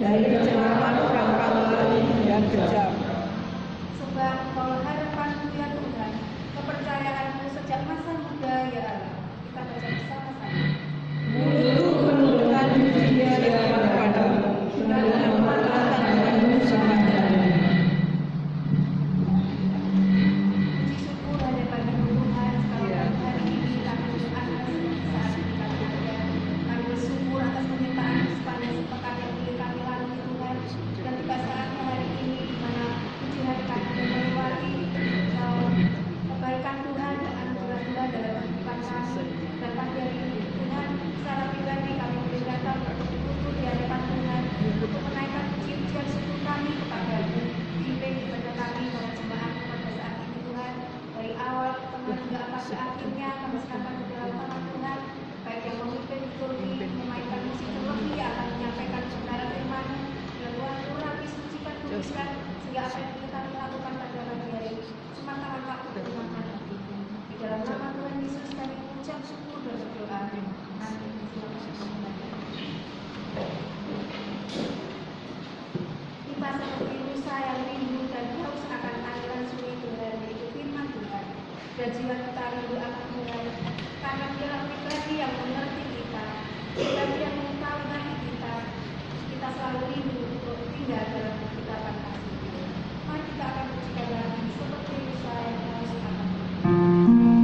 dari kejahatan orang-orang lain yang kejam. Sebab Engkau harapanku ya Tuhan, kepercayaanmu sejak masa muda ya Allah. Kita baca bersama-sama. Mulutku menurunkan pujian kepadamu, dan mata tanganmu sepanjang. Puji syukur hanya bagi Tuhan, sekarang hari ini kami berada seperti saat kita berada. Kami bersyukur atas penyertaan sepanjang sepekan yang boleh kami lalui Tuhan. Dan tiba saatnya hari ini di mana puji hari kami melewati kebaikan Tuhan dan anugerah Tuhan dalam kehidupan kami. Dan pagi hari ini Tuhan, secara pribadi kami boleh datang berkumpul di hadapan Tuhan untuk menaikkan puji-pujian syukur kami kepada-Mu. Pimpin ibadah kami para jemaat pada saat ini Tuhan, dari awal tengah hingga pada akhirnya kami serahkan ke dalam tangan Tuhan, baik yang memimpin liturgi, memainkan musik terlebih akan menyampaikan kebenaran firman, dan Tuhan rapi sucikan kuduskan sehingga apa yang kita lakukan pada pagi hari ini semata waktu bermanfaat. Di dalam nama Tuhan Yesus kami mengucap syukur dan berdoa. Amin. Kita seperti rusa yang rindu dan haus akan aliran sungai Tuhan, yaitu firman Tuhan. Dan jiwa kita rindu akan Tuhan, karena Dialah pribadi yang mengerti kita, pribadi yang mengetahui hati kita. Kita selalu rindu untuk tinggal dalam kekitapan kasih. Mari kita akan pujikan lagi seperti rusa yang haus akan Tuhan.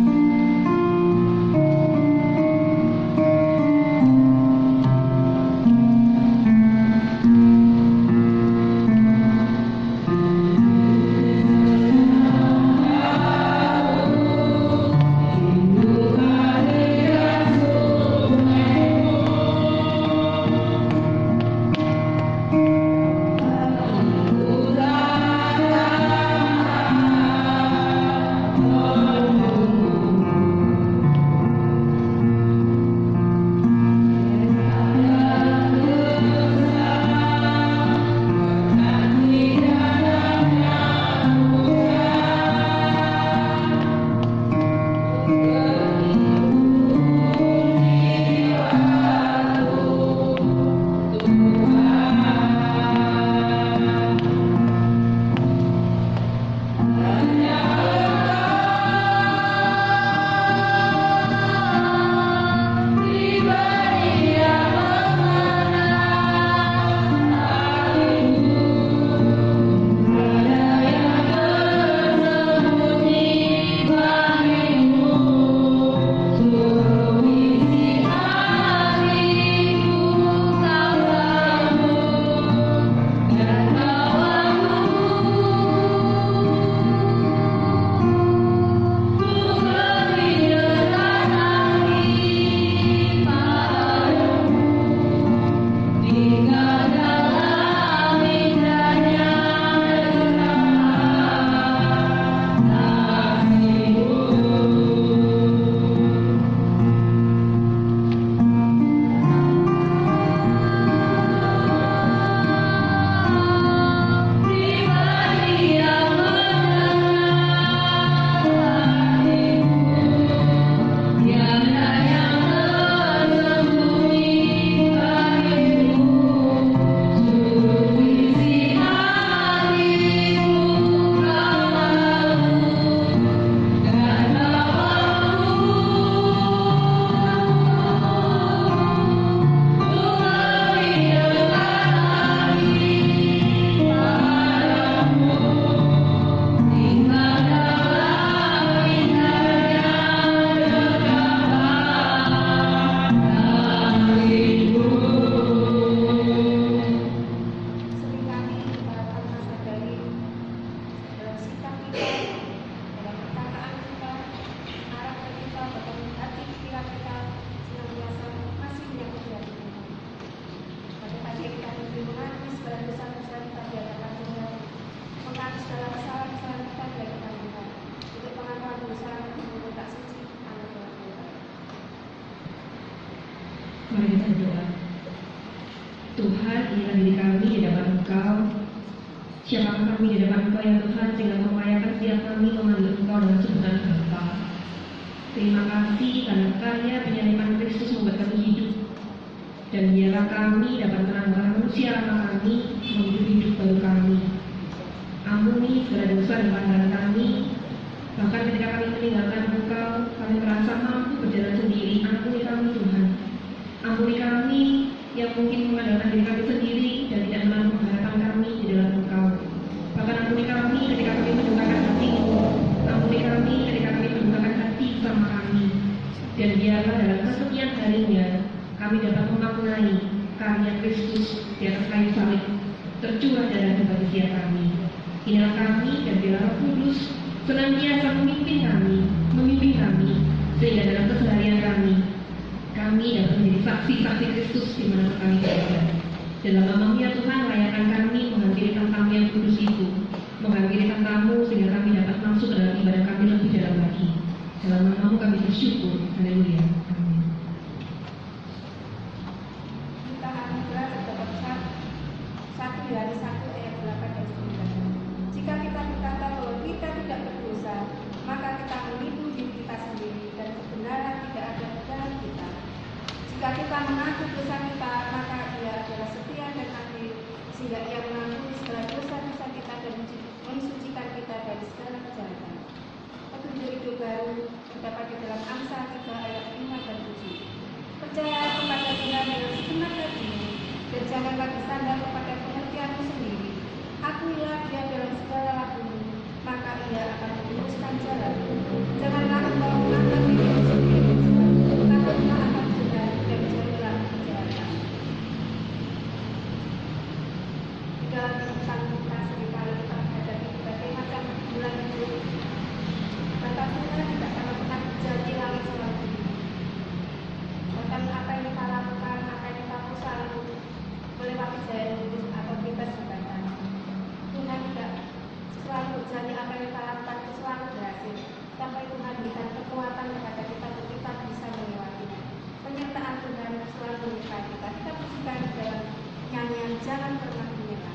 Mari kita berdoa. Tuhan, inilah diri kami di hadapan Engkau. Siapakah kami di hadapan Engkau ya Tuhan, sehingga memayakan setiap kami memanggil Engkau dengan sebutan Bapa. Terima kasih karena karya penyaliban Kristus membuat kami hidup. Dan biarlah kami dapat menambah manusia lama kami segala dosa dan pelanggaran kami. Bahkan ketika kami meninggalkan Engkau, kami merasa mampu berjalan sendiri. Ampuni kami Tuhan. Ampuni kami yang mungkin mengandalkan diri kami sendiri dan tidak menaruh pengharapan kami di dalam Engkau. Bahkan ampuni kami ketika kami mendukakan hati-Mu. Ampuni kami ketika kami mendukakan hati sama kami. Dan biarlah dalam kesekian harinya kami dapat memaknai karya Kristus di atas kayu salib tercurah darah bagi setiap kami. Inilah kami dan biarlah Roh Kudus senantiasa memimpin kami, sehingga dalam keseharian kami dapat menjadi saksi-saksi Kristus di mana kami berada. Dalam nama-Mu ya Tuhan, layakan kami menghadiri tamu yang kudus itu, menghadiri tamu sehingga kami dapat masuk ke dalam ibadah kami lebih dalam lagi. Dalam nama-Mu kami bersyukur. Haleluya. Amin. Kita anugerah terdapat 1 Yohanes 1 ayat 8 dan 9. Jika kita berkata bahwa kita tidak berdosa, maka kita menipu diri kita sendiri dan kebenaran tidak ada di dalam kita. Jika kita mengaku dosa kita, maka Dia adalah setia dan adil, sehingga Ia mengampuni segala dosa-dosa kita dan mensucikan kita dari segala kejahatan. Petunjuk hidup baru terdapat di dalam Amsal 3 ayat 5 dan 7. Percayalah kepada Tuhan dengan segenap hatimu, dan janganlah bersandar kepada pengertianmu sendiri. Akuilah Dia dalam segala lakumu, maka Ia akan meluruskan jalanmu. Janganlah engkau mengangkat dirimu sendiri, takutlah akan Tuhan dan jauhilah kejahatan. Di dalam kehidupan kita seringkali kita menghadapi berbagai macam bulan hidup. Bahkan kita tidak akan pernah terjadi langit selalu biru. Bahkan apa yang kita lakukan, apa yang kita selalu melewati jalan lurus atau bebas hambatan. Tuhan tidak selalu berjanji apa yang kita lakukan itu selalu berhasil. Sampai Tuhan berikan kekuatan kepada kita untuk kita bisa melewati. Penyertaan Tuhan selalu menyertai kita. Kita pujikan dalam nyanyian Jangan Pernah Menyerah.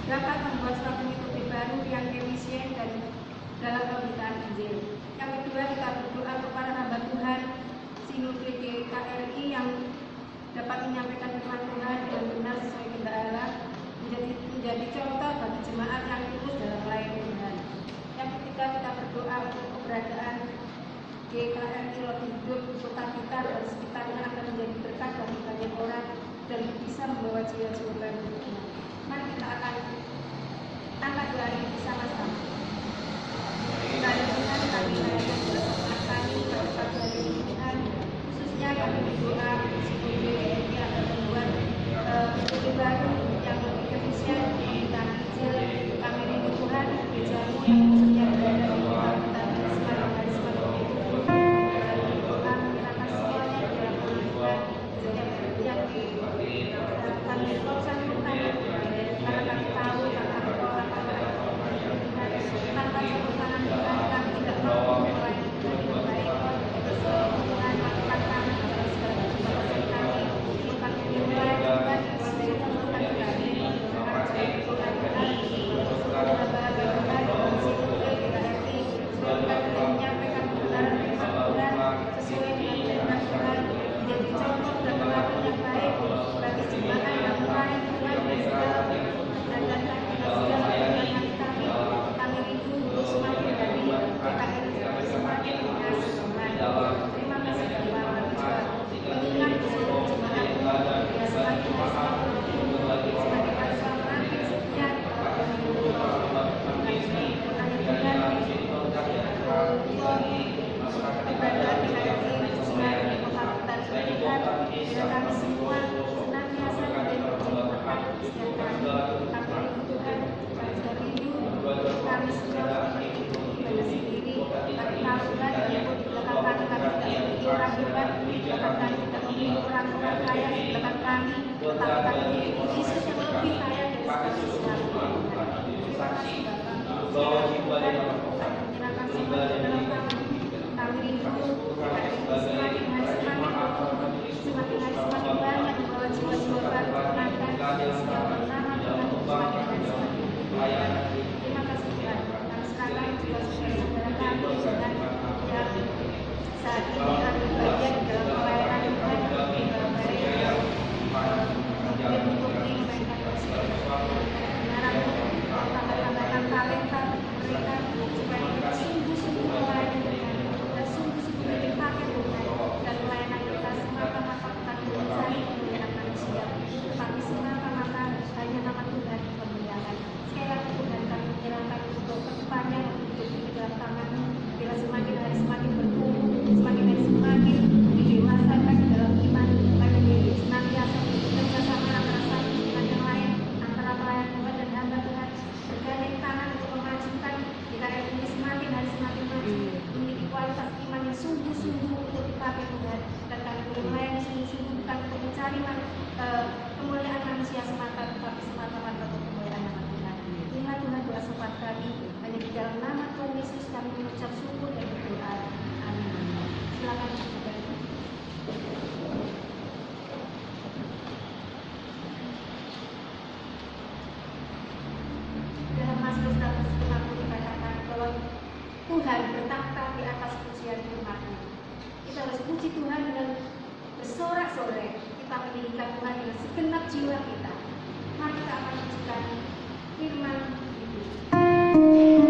dapat membuat suatu metode baru yang efisien dan dalam pemberitaan Injil. Yang kedua, kita berdoa kepada hamba Tuhan Sinode GKRI yang dapat menyampaikan firman Tuhan dengan benar sesuai kehendak Allah, menjadi contoh bagi jemaat yang tulus dalam melayani Tuhan. Yang ketiga, kita berdoa untuk keberadaan GKRI Roti Hidup di kota kita dan sekitarnya akan menjadi berkat bagi banyak orang dan bisa membawa jiwa-jiwa baru. Mari kita akan angkat doa ini bersama-sama. Kita dengan kami layakan bersama kami pada pagi hari ini Tuhan, khususnya kami berdoa Sinode GKRI akan membuat metode baru yang lebih efisien pemberitaan Injil. Kami rindu Tuhan gerejamu yang khususnya berada di kota Semarang dan Semarang itu. Doa menyerahkan semuanya di dalam tangan Tuhan yang kami sempurna karena kami tahu karena Engkau akan Tuhan tanpa campur tangan Tuhan kami tidak mampu melayani Tuhan dengan baik. Tuhan lakukan kami dalam segala keterbatasan kami. Kami dimulai Tuhan sesuai tuntutan kami. Menyampaikan kebenaran firman Tuhan sesuai dengan firman Tuhan, menjadi contoh dan teladan yang baik bagi jemaat yang melayani Tuhan dan segala dan segala kegiatan kami. Kami rindu untuk semakin dari GKRI semakin mengasihi Tuhan. Terima kasih Tuhan. Mengingat seluruh jemaat yang semakin setia keberadaan GKRI khususnya di kota Tuhan, kami semua senantiasa diberi berkat setiap kami. Kami rindu Tuhan, kami rindu kami semua memiliki ibadah sendiri. Kami tahu Tuhan, walaupun di belakang kami tidak memiliki orang hebat, di belakang kami tidak memiliki orang kaya, di belakang kami, tetapi kami memiliki Yesus yang lebih kaya dari segala sesuatu. Terima kasih Bapak. Menyerahkan semua ke dalam tangan. Kami rindu semakin hari semakin banyak membawa jiwa-jiwa baru Tuhan dan segala nama Tuhan semakin hari semakin banyak. Terima kasih Tuhan. Kami serahkan juga saudara-saudara kami Tuhan yang saat ini ambil bagian dalam pelayanan Tuhan, baik untuk memainkan musik, tambah-tambahkan talenta mereka supaya mereka sungguh-sungguh melayani Tuhan dan sungguh-sungguh dipakai Tuhan dan pelayanan kita semata-mata bukan mencari kemuliaan manusia, tetapi semata-mata hanya nama Tuhan dipermuliakan. Sekali lagi Tuhan kami menyerahkan untuk kedepannya hidup di dalam tangan-Mu. Bila semakin hari semakin bertumbuh, semakin hari semakin didewasakan di dalam iman, kami senantiasa bekerja sama antara satu dengan yang lain, antara pelayan Tuhan dan hamba Tuhan, bergandeng tangan untuk memajukan GKRI ini semakin hari semakin maju, memiliki kualitas iman yang sungguh-sungguh untuk dipakai Tuhan, dan kami boleh melayani sungguh-sungguh bukan untuk mencari kemuliaan manusia semata, tetapi semata-mata untuk kemuliaan nama Tuhan. Inilah Tuhan doa sopan kami, hanya di dalam nama Tuhan Yesus kami mengucap syukur dan berdoa. Amin. Silakan Tuhan. Dalam Mazmur 150 dikatakan bahwa Tuhan bertahta di atas pujian firman-Nya. Kita harus puji Tuhan dengan bersorak-sorai. Kita meninggikan Tuhan dengan segenap jiwa kita. Mari kita akan pujikan firman itu. Firman-Mu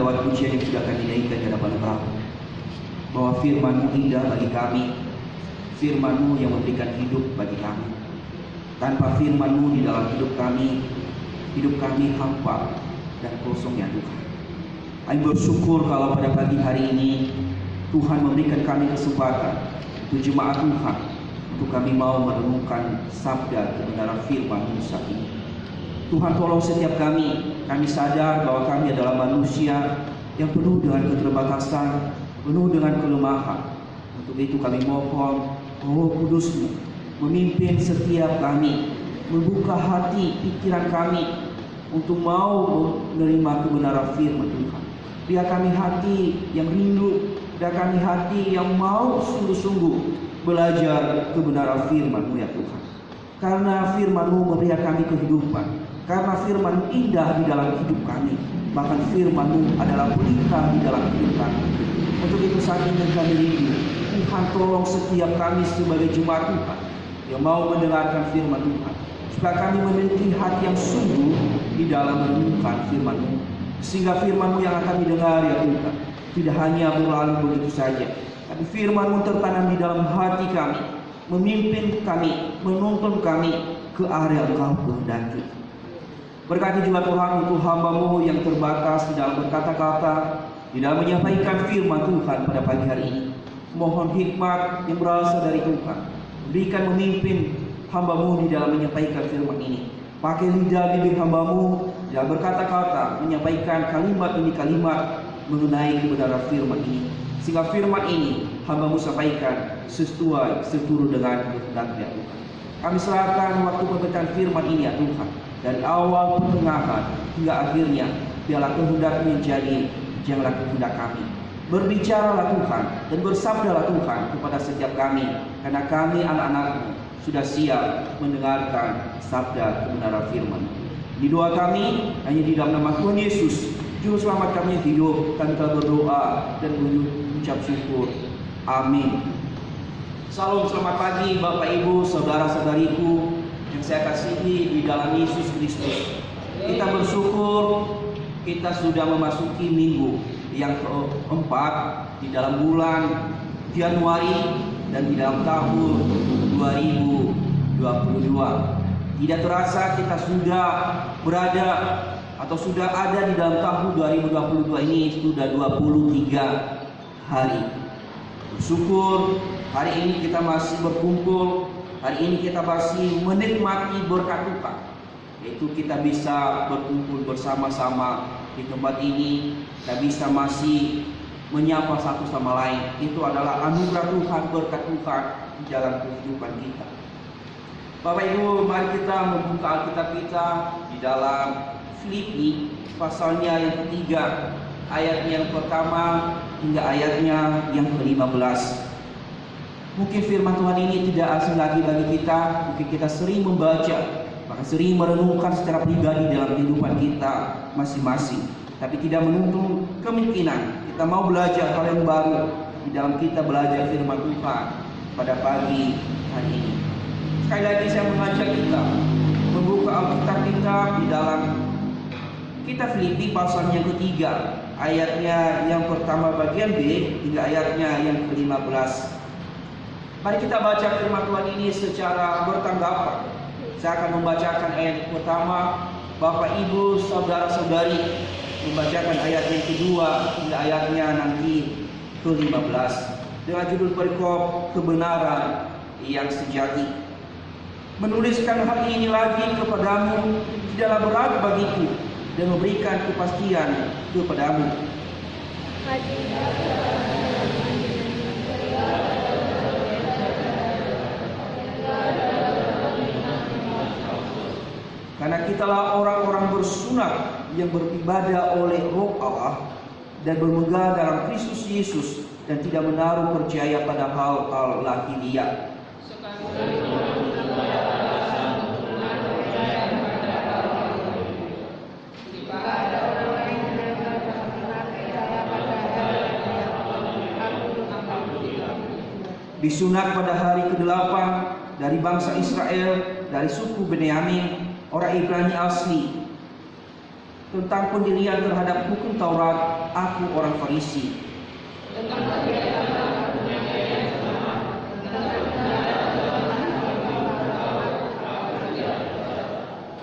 lewat pujian yang sudah kami naikkan di hadapan Bapa, bahwa firman-Mu indah bagi kami, firman-Mu yang memberikan hidup bagi kami. Tanpa firman-Mu di dalam hidup kami hampa dan kosong ya Tuhan. Kami bersyukur kalau pada pagi hari ini Tuhan memberikan kami kesempatan untuk jemaat Tuhan, untuk kami mau merenungkan sabda kebenaran firman-Mu saat ini. Tuhan tolong setiap kami sadar bahwa kami adalah manusia yang penuh dengan keterbatasan, penuh dengan kelemahan. Untuk itu kami mohon Roh Kudus-Mu memimpin setiap kami, membuka hati pikiran kami untuk mau menerima kebenaran firman Tuhan. Biar kami hati yang rindu, biar kami hati yang mau sungguh-sungguh belajar kebenaran firman-Mu ya Tuhan. Karena firman-Mu memberikan kami kehidupan, karena firman-Mu indah di dalam hidup kami, bahkan firman-Mu adalah pelita di dalam hidup kami. Untuk itu saat ini kami rindu, Tuhan tolong setiap kami sebagai jemaat Tuhan yang mau mendengarkan firman Tuhan, supaya kami memiliki hati yang sungguh di dalam merenungkan firman-Mu, sehingga firman-Mu yang akan didengar ya Tuhan tidak hanya berlalu begitu saja, tapi firman-Mu tertanam di dalam hati kami, memimpin kami, menuntun kami ke area Engkau kehendaki. Berkati juga Tuhan untuk hamba-Mu yang terbatas di dalam berkata-kata, di dalam menyampaikan firman Tuhan pada pagi hari ini. Mohon hikmat yang berasal dari Tuhan, berikan memimpin hamba-Mu di dalam menyampaikan firman ini. Pakai lidah bibir hamba-Mu dalam berkata-kata, menyampaikan kalimat demi kalimat mengenai kebenaran firman ini, sehingga firman ini hamba-Mu sampaikan sesuai seturut dengan kehendak-Nya Tuhan. Kami serahkan waktu pembacaan firman ini ya Tuhan, dari awal pertengahan hingga akhirnya, biarlah kehendak-Mu menjadi janganlah kehendak kami. Berbicaralah Tuhan dan bersabdalah Tuhan kepada setiap kami, karena kami anak-anak-Mu sudah siap mendengarkan sabda kebenaran firman. Di doa kami hanya di dalam nama Tuhan Yesus, Juru Selamat kami yang hidup, kami telah berdoa dan mengucap syukur. Amin. Salam, selamat pagi Bapak Ibu, saudara-saudariku yang saya kasihi di dalam Yesus Kristus. Kita bersyukur kita sudah memasuki minggu yang keempat di dalam bulan Januari dan di dalam tahun 2022. Tidak terasa kita sudah berada atau sudah ada di dalam tahun 2022 ini sudah 23 hari. Bersyukur hari ini kita masih berkumpul, hari ini kita masih menikmati berkat Tuhan, yaitu kita bisa berkumpul bersama-sama di tempat ini, kita bisa masih menyapa satu sama lain. Itu adalah anugerah Tuhan, berkat Tuhan di dalam kehidupan kita. Bapak Ibu, mari kita membuka Alkitab kita di dalam Filipi pasalnya yang ketiga, ayat yang pertama hingga ayatnya yang ke-15. Mungkin firman Tuhan ini tidak asing lagi bagi kita. Mungkin kita sering membaca, bahkan sering merenungkan secara pribadi dalam kehidupan kita masing-masing. Tapi tidak menutup kemungkinan kita mau belajar hal yang baru di dalam kita belajar firman Tuhan pada pagi hari ini. Sekali lagi saya mengajak kita membuka Alkitab kita di dalam kitab Filipi pasal yang ketiga, ayatnya yang pertama bagian B hingga ayatnya yang ke-15. Mari kita baca firman Tuhan ini secara bertanggapan. Saya akan membacakan ayat pertama, Bapak Ibu saudara-saudari membacakan ayat yang kedua hingga ayatnya nanti ke-15 dengan judul perikop kebenaran yang sejati. Menuliskan hal ini lagi kepadamu tidaklah berat bagiku dan memberikan kepastian kepadamu. Karena kitalah orang-orang bersunat yang beribadah oleh Roh Allah dan bermegah dalam Kristus Yesus dan tidak menaruh percaya pada hal-hal lahiriah. Disunat pada hari ke-8 dari bangsa Israel, dari suku Benyamin, orang Ibrani asli. tentang pendirian terhadap hukum Taurat, aku orang Farisi.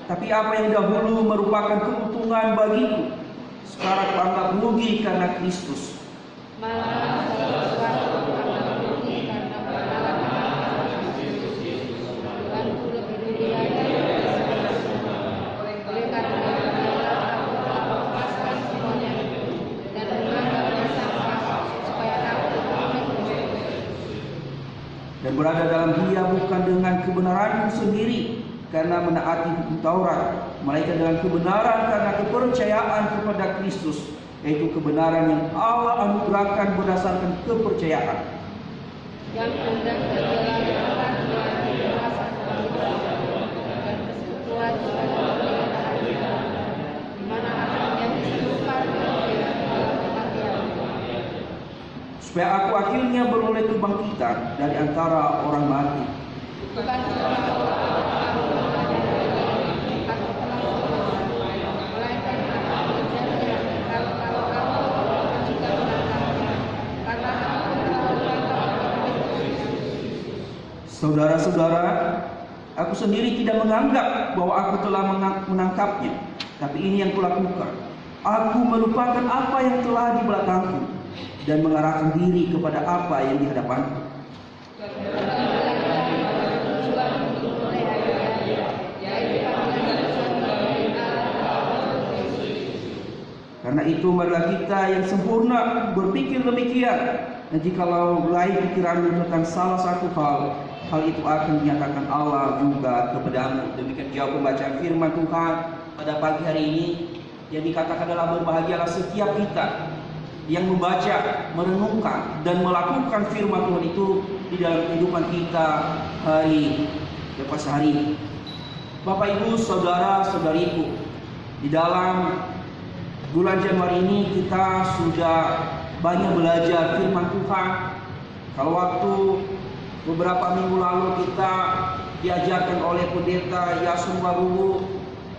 Tapi apa yang dahulu merupakan keuntungan bagiku, sekarang kuanggap rugi karena Kristus. Malah segala sesuatu akan rugi karena pengalaman Kristus Yesus. Tuhanku lebih mulia dari segala sesuatu. Oleh karena itu, aku telah melepaskan semuanya itu dan menganggapnya sampah supaya aku beroleh Kristus. Dan berada dalam Dia bukan dengan kebenaranku sendiri karena menaati hukum Taurat, melainkan dengan kebenaran karena kepercayaan kepada Kristus, yaitu kebenaran yang Allah anugerahkan berdasarkan kepercayaan. Yang undang perjalanan Tuhan dirasakan dan persekutuan Tuhan di mana akhirnya diserukan dalam kematian. Supaya aku akhirnya beroleh kebangkitan dari antara orang mati. Bukan karena aku melainkan karena perjanjian kalau aku juga menangkapnya karena aku telah menangkap Kristus. Saudara-saudara, aku sendiri tidak menganggap bahwa aku telah menangkapnya, tapi ini yang kulakukan. Aku melupakan apa yang telah di belakangku dan mengarahkan diri kepada apa yang di hadapanku. Karena itu marilah kita yang sempurna berpikir demikian. Dan jikalau lain pikiranmu tentang salah satu hal itu akan dinyatakan Allah juga kepadamu. Demikian jauh pembacaan firman Tuhan pada pagi hari ini. Yang dikatakan adalah berbahagialah setiap kita yang membaca, merenungkan dan melakukan firman Tuhan itu di dalam kehidupan kita hari lepas hari. Bapak Ibu, saudara-saudariku, di dalam bulan Januari ini kita sudah banyak belajar firman Tuhan. Kalau waktu beberapa minggu lalu kita diajarkan oleh pendeta Yasun Waruwu,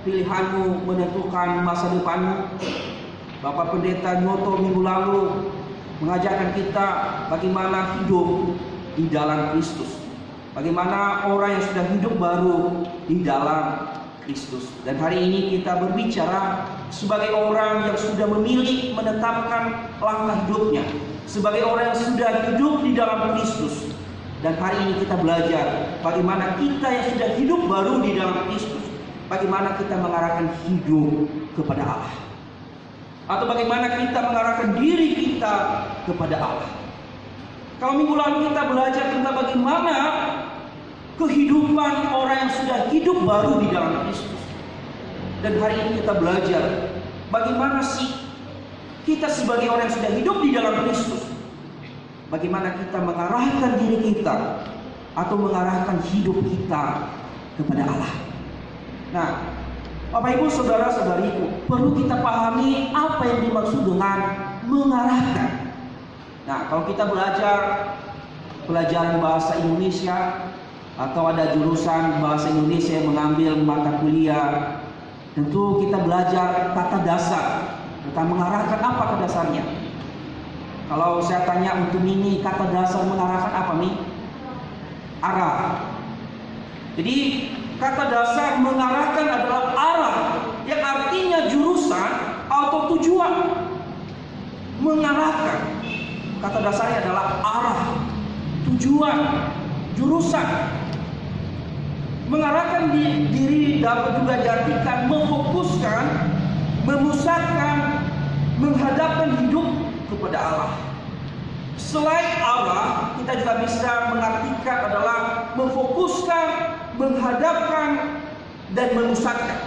pilihanmu menentukan masa depanmu. Bapak Pendeta Nyoto minggu lalu mengajarkan kita bagaimana hidup di dalam Kristus. Bagaimana orang yang sudah hidup baru di dalam Kristus. Dan hari ini kita berbicara sebagai orang yang sudah memilih menetapkan langkah hidupnya, sebagai orang yang sudah hidup di dalam Kristus. Dan hari ini kita belajar bagaimana kita yang sudah hidup baru di dalam Kristus, bagaimana kita mengarahkan hidup kepada Allah, atau bagaimana kita mengarahkan diri kita kepada Allah. Kalau minggu lalu kita belajar tentang bagaimana kehidupan orang yang sudah hidup baru di dalam Kristus. Dan hari ini kita belajar bagaimana sih kita sebagai orang yang sudah hidup di dalam Kristus, bagaimana kita mengarahkan diri kita atau mengarahkan hidup kita kepada Allah. Nah, Bapak Ibu, saudara-saudariku, perlu kita pahami apa yang dimaksud dengan mengarahkan. Nah, kalau kita belajar pelajaran bahasa Indonesia atau ada jurusan bahasa Indonesia yang mengambil mata kuliah, tentu kita belajar kata dasar tentang mengarahkan. Apa kata dasarnya? Kalau saya tanya untuk ini, kata dasar mengarahkan apa nih? Arah. Jadi kata dasar mengarahkan adalah arah, yang artinya jurusan atau tujuan. Mengarahkan, kata dasarnya adalah arah, tujuan, jurusan. Mengarahkan diri dapat juga diartikan memfokuskan, memusatkan, menghadapkan hidup kepada Allah. Selain Allah, kita juga bisa mengartikan adalah memfokuskan, menghadapkan, dan memusatkan.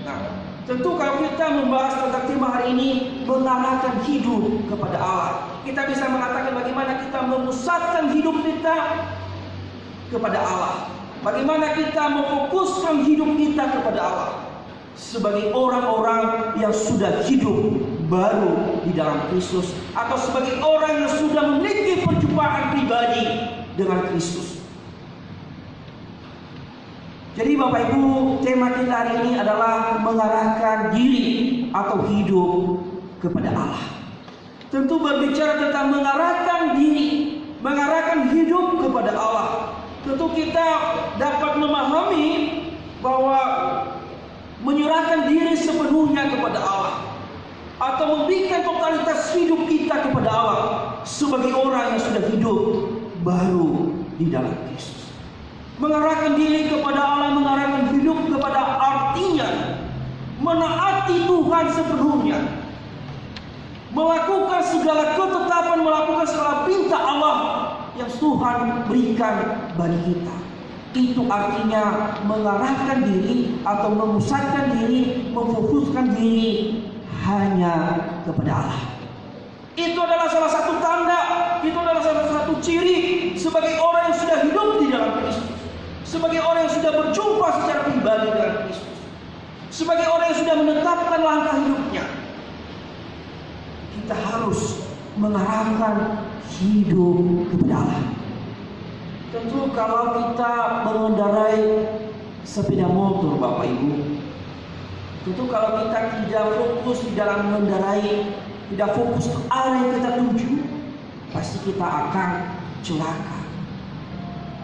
Nah, tentu kalau kita membahas tentang tema hari ini, mengarahkan hidup kepada Allah, kita bisa mengatakan bagaimana kita memusatkan hidup kita kepada Allah, bagaimana kita memfokuskan hidup kita kepada Allah sebagai orang-orang yang sudah hidup baru di dalam Kristus, atau sebagai orang yang sudah memiliki perjumpaan pribadi dengan Kristus. Jadi Bapak Ibu, tema kita hari ini adalah mengarahkan diri atau hidup kepada Allah. Tentu berbicara tentang mengarahkan diri, mengarahkan hidup kepada Allah. Tentu kita dapat memahami bahwa menyerahkan diri sepenuhnya kepada Allah atau memberikan totalitas hidup kita kepada Allah sebagai orang yang sudah hidup baru di dalam Kristus. Mengarahkan diri kepada Allah, mengarahkan hidup kepada artinya menaati Tuhan sepenuhnya, melakukan segala ketetapan, melakukan segala perintah Allah yang Tuhan berikan bagi kita. Itu artinya mengarahkan diri atau memusatkan diri, memfokuskan diri hanya kepada Allah. Itu adalah salah satu tanda, itu adalah salah satu ciri sebagai orang yang sudah hidup di dalam Kristus, sebagai orang yang sudah berjumpa secara pribadi dengan Kristus, sebagai orang yang sudah menetapkan langkah hidupnya. Kita harus mengarahkan hidup kepada Allah. Tentu kalau kita mengendarai sepeda motor, Bapak Ibu, tentu kalau kita tidak fokus di dalam mengendarai, tidak fokus ke arah yang kita tuju, pasti kita akan celaka.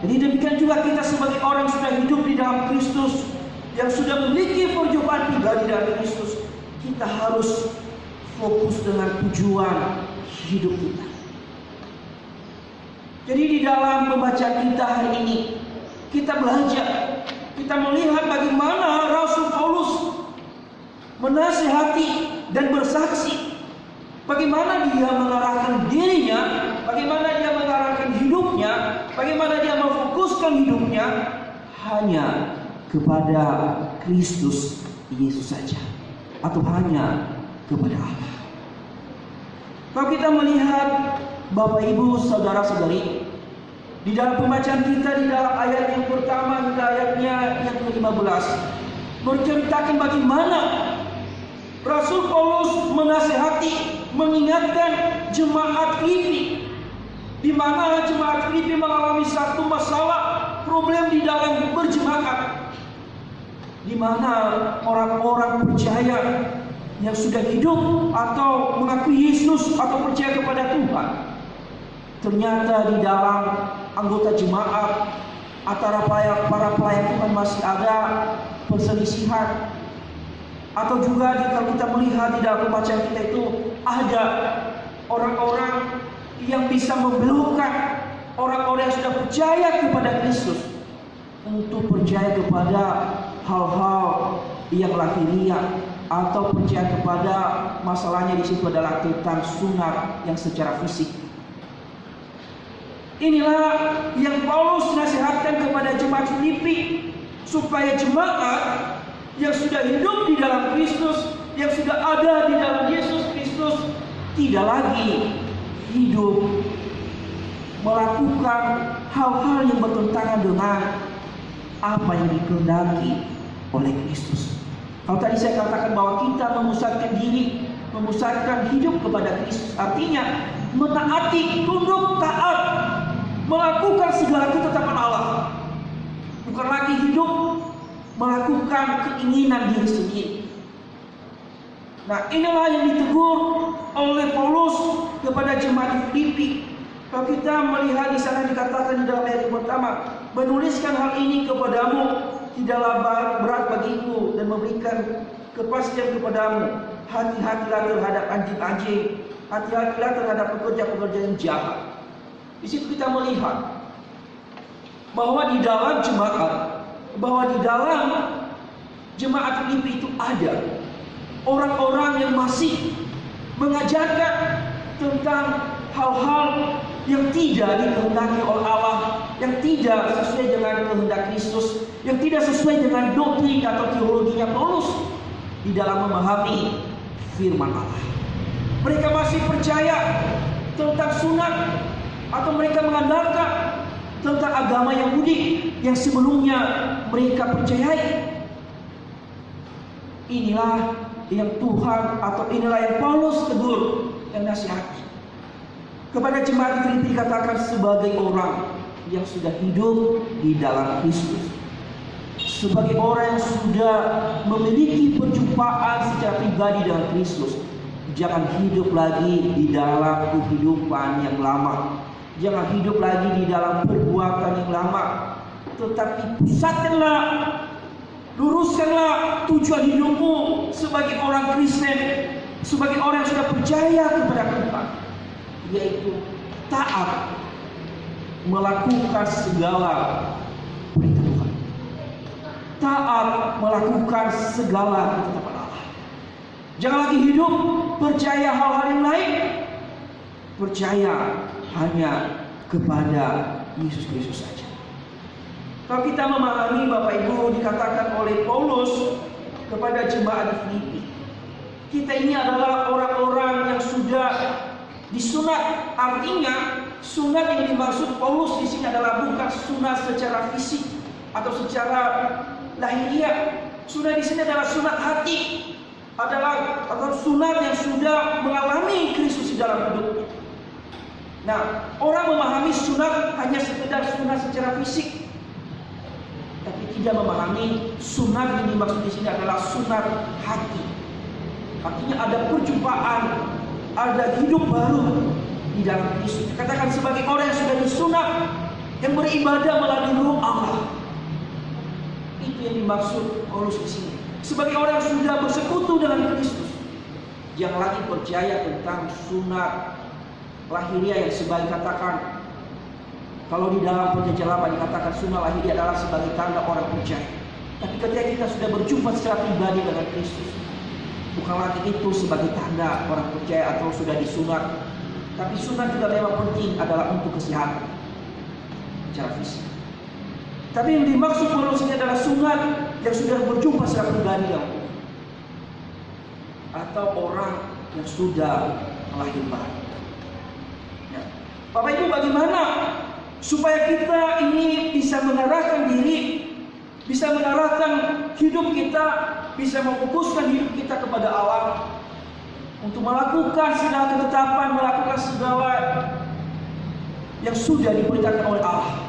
Jadi demikian juga kita sebagai orang yang sudah hidup di dalam Kristus, yang sudah memiliki perjumpaan pribadi dengan Kristus, kita harus fokus dengan tujuan hidup kita. Jadi di dalam pembacaan kita hari ini, kita belajar, kita melihat bagaimana Rasul Paulus menasihati dan bersaksi, bagaimana dia mengarahkan dirinya, bagaimana dia mengarahkan hidupnya, bagaimana dia memfokuskan hidupnya hanya kepada Kristus Yesus saja, atau hanya kepada Allah. Kalau kita melihat Bapak Ibu saudara-saudari, di dalam pembacaan kita di dalam ayat yang pertama hingga ayatnya yang ke-15 menceritakan bagaimana Rasul Paulus menasihati, mengingatkan jemaat Filipi, di mana jemaat Filipi mengalami satu masalah, problem di dalam berjemaat, di mana orang-orang percaya yang sudah hidup atau mengakui Yesus atau percaya kepada Tuhan, ternyata di dalam anggota jemaat antara para pelayan Tuhan masih ada perselisihan. Atau juga kalau kita melihat di dalam pembacaan kita itu ada orang-orang yang bisa membelokkan orang-orang yang sudah percaya kepada Kristus untuk percaya kepada hal-hal yang lahiriah, atau percaya kepada masalahnya di situ adalah tentang sunat yang secara fisik. Inilah yang Paulus nasihatkan kepada jemaat Filipi, supaya jemaat yang sudah hidup di dalam Kristus, yang sudah ada di dalam Yesus Kristus, tidak lagi hidup melakukan hal-hal yang bertentangan dengan apa yang dikehendaki oleh Kristus. Kalau tadi saya katakan bahwa kita memusatkan diri, memusatkan hidup kepada Kristus, artinya menaati, tunduk, taat, melakukan segala ketetapan Allah, bukan lagi hidup melakukan keinginan diri sendiri. Nah, inilah yang ditegur oleh Paulus kepada jemaat Filipi. Kalau kita melihat di sana dikatakan di dalam ayat yang pertama, menuliskan hal ini kepadamu tidaklah berat bagiku dan memberikan kepastian kepadamu. Hati-hatilah terhadap anjing-anjing, hati-hatilah terhadap pekerja-pekerja yang jahat. Di situ kita melihat bahwa di dalam jemaat Filipi itu ada orang-orang yang masih mengajarkan tentang hal-hal yang tidak dikehendaki oleh Allah, yang tidak sesuai dengan kehendak Kristus, yang tidak sesuai dengan doktrin atau teologinya Paulus di dalam memahami firman Allah. Mereka masih percaya tentang sunat, atau mereka mengandalkan tentang agama Yahudi yang sebelumnya mereka percayai. Inilah yang Tuhan, atau inilah yang Paulus tegur, yang nasihati kepada jemaat Filipi, dikatakan sebagai orang yang sudah hidup di dalam Kristus, sebagai orang yang sudah memiliki perjumpaan secara pribadi dengan Kristus, jangan hidup lagi di dalam kehidupan yang lama. Jangan hidup lagi di dalam perbuatan yang lama. Tetapi pusatkanlah, luruskanlah tujuan hidupmu sebagai orang Kristen, sebagai orang yang sudah percaya kepada Tuhan, yaitu taat melakukan segala perintah Tuhan. Taat melakukan segala ketetapan Allah. Jangan lagi hidup percaya hal-hal yang lain. Percaya hanya kepada Yesus Kristus saja. Kalau kita memahami, Bapak Ibu, dikatakan oleh Paulus kepada jemaat di Filipi, kita ini adalah orang-orang yang sudah disunat. Artinya sunat yang dimaksud Paulus di sini adalah bukan sunat secara fisik atau secara lahiriah. Sunat di sini adalah sunat hati, atau sunat yang sudah mengalami Kristus di dalam hidupnya. Nah, orang memahami sunat hanya sekedar sunat secara fisik, tapi tidak memahami sunat yang dimaksud di sini adalah sunat hati. Artinya ada perjumpaan, ada hidup baru di dalam Kristus. Katakan sebagai orang yang sudah disunat, yang beribadah melalui Roh Allah. Itu yang dimaksud Paulus di sini. Sebagai orang yang sudah bersekutu dengan Kristus, jangan lagi percaya tentang sunat lahiriah yang sebagai, katakan, kalau di dalam perjanjian lama dikatakan sunat lahiriah adalah sebagai tanda orang percaya. Tapi ketika kita sudah berjumpa secara pribadi dengan Kristus, bukan lagi itu sebagai tanda orang percaya atau sudah disunat. Tapi sunat juga memang penting, adalah untuk kesehatan secara fisik. Tapi yang dimaksud Paulus ini adalah sunat yang sudah berjumpa secara pribadi dengan Tuhan, atau orang yang sudah melahirkan baru. Ya. Bapak Ibu, bagaimana supaya kita ini bisa mengarahkan diri, bisa mengarahkan hidup kita, bisa memfokuskan hidup kita kepada Allah, untuk melakukan segala ketetapan, melakukan segala yang sudah diperintahkan oleh Allah.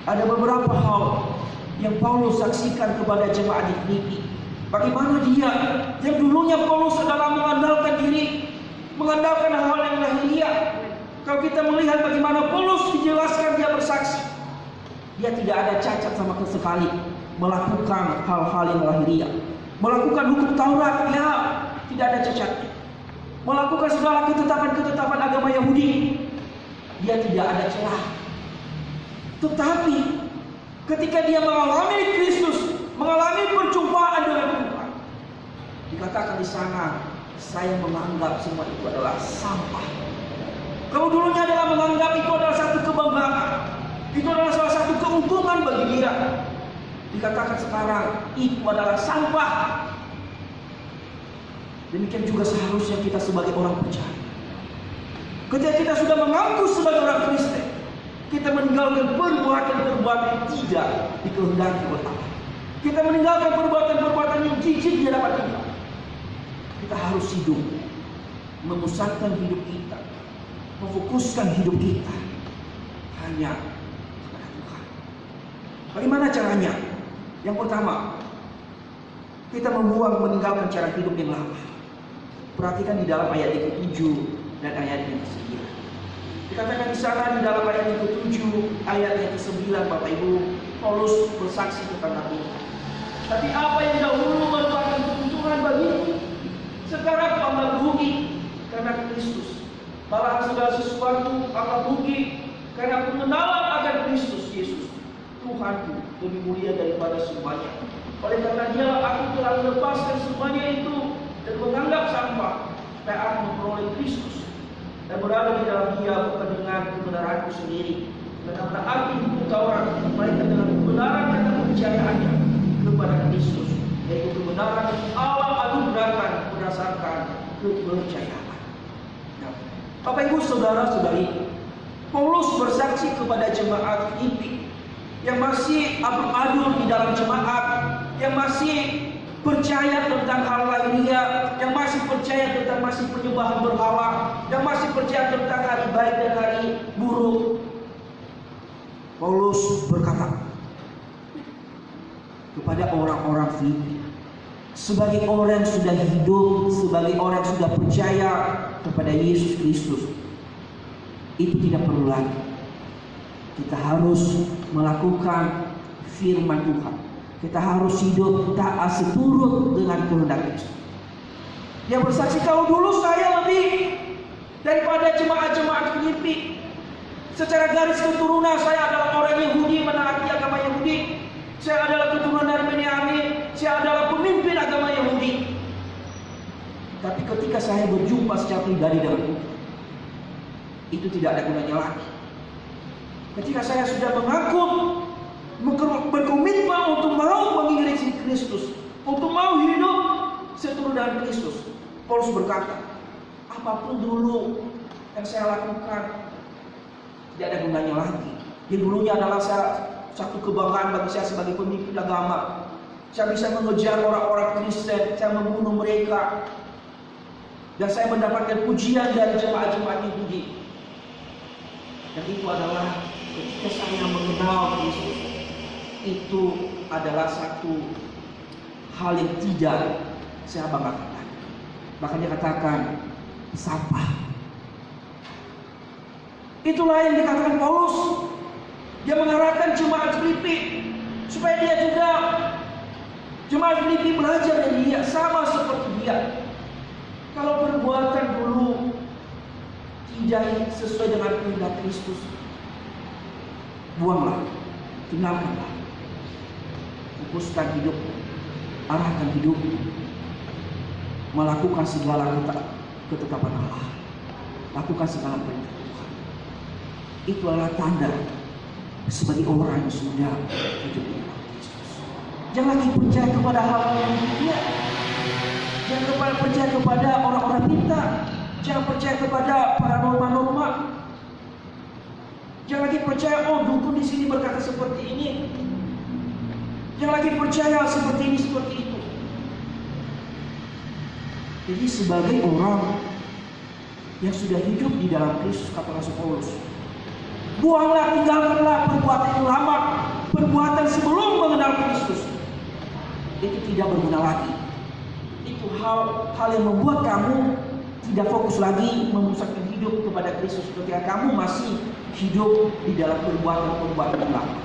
Ada beberapa hal yang Paulus saksikan kepada jemaat di Filipi. Bagaimana dia yang dulunya Paulus adalah mengandalkan diri, mengandalkan hal-hal yang lahiriah. Kalau kita melihat bagaimana Paulus dijelaskan, dia bersaksi, dia tidak ada cacat sama sekali melakukan hal-hal yang lahiriah, melakukan hukum Taurat, ya tidak ada cacatnya. Melakukan segala ketetapan-ketetapan agama Yahudi, dia tidak ada celah. Tetapi ketika dia mengalami Kristus, mengalami perjumpaan dengan Tuhan, dikatakan di sana, saya menganggap semua itu adalah sampah. Kalau dulunya adalah menganggap itu adalah satu kebanggaan, itu adalah salah satu keuntungan bagi dia, dikatakan sekarang itu adalah sampah. Demikian juga seharusnya kita sebagai orang percaya. Ketika kita sudah mengaku sebagai orang Kristen, kita meninggalkan perbuatan-perbuatan yang tidak dikehendaki oleh Allah. Kita meninggalkan perbuatan-perbuatan yang jijik di hadapan kita. Kita harus hidup, memusatkan hidup kita, memfokuskan hidup kita hanya kepada Tuhan. Bagaimana caranya? Yang pertama, kita meninggalkan cara hidup yang lama. Perhatikan di dalam ayat yang ke-7 dan ayat yang ke-9. Dikatakan di sana di dalam ayat yang ke-7, ayat yang ke-9, Bapak Ibu, Paulus bersaksi tentang Tuhan. Tapi apa yang dahulu merupakan keuntungan bagiku, sekarang tambah rugi karena Kristus. Malah segala sesuatu akan rugi karena pengenalan akan Kristus Yesus, Tuhanku, lebih mulia daripada semuanya. Oleh karena Dia aku telah melepaskan semuanya itu dan menganggap sampah supaya aku memperoleh Kristus dan berada di dalam Dia, bukan dengan kebenaranku sendiri, karena menaati hukum Taurat, melainkan dengan kebenaran dan kepercayaannya kepada Kristus, yaitu kebenaran yang Allah anugerahkan berdasarkan kepercayaan. Nah, Bapak Ibu, saudara-saudari, Paulus bersaksi kepada jemaat Filipi yang masih adul di dalam jemaat, yang masih percaya tentang hal lahiriah, yang masih percaya tentang masih penyembahan berhala, yang masih percaya tentang hari baik dan hari buruk. Paulus berkata, kepada orang-orang Filipi. Sebagai orang yang sudah hidup, sebagai orang yang sudah percaya kepada Yesus Kristus, itu tidak perlu lagi. Kita harus melakukan firman Tuhan. Kita harus hidup taat seturut dengan kehendak Kristus. Dia bersaksi, kalau dulu saya lebih daripada jemaat-jemaat Filipi. Secara garis keturunan saya adalah orang Yahudi, menaati agama Yahudi. Saya adalah keturunan dari Benyamin. Saya adalah pemimpin agama Yahudi. Tapi ketika saya berjumpa secara pribadi dengan Tuhan, itu tidak ada gunanya lagi. Ketika saya sudah mengaku, berkomitmen untuk mau mengikuti Kristus, untuk mau hidup seturut dengan Kristus, Paulus berkata, apapun dulu yang saya lakukan tidak ada gunanya lagi. Yang dulunya adalah satu kebanggaan bagi saya sebagai pemimpin agama. Saya bisa mengejar orang-orang Kristen, saya membunuh mereka, dan saya mendapatkan pujian dari jemaat-jemaat Yahudi. Dan itu adalah ketika saya mengenal Kristus, itu adalah satu hal yang tidak saya banggakan. Bahkan dia katakan sampah. Itulah yang dikatakan Paulus. Dia mengarahkan jemaat Filipi supaya dia juga, jemaat Filipi belajar dari dia, sama seperti dia. Kalau perbuatan dulu tidak sesuai dengan kehendak Kristus, buanglah, tinggalkanlah. Fokuskan hidup, arahkan hidup, melakukan segala ketetapan Allah, lakukan segala perintah Tuhan. Itu adalah tanda sebagai orang yang sudah hidup di dalam Kristus. Jangan lagi percaya kepada hal-hal yang dunia. Jangan percaya kepada orang-orang pintar. Jangan percaya kepada paranormal. Jangan lagi percaya, oh dukun di sini berkata seperti ini. Jangan lagi percaya seperti ini, seperti itu. Jadi sebagai orang yang sudah hidup di dalam Kristus, kata Rasul Paulus, buanglah, tinggalkanlah perbuatan yang lama, perbuatan sebelum mengenal Kristus. Itu tidak berguna lagi. Itu hal yang membuat kamu tidak fokus lagi memusatkan hidup kepada Kristus ketika kamu masih hidup di dalam perbuatan-perbuatan yang lama.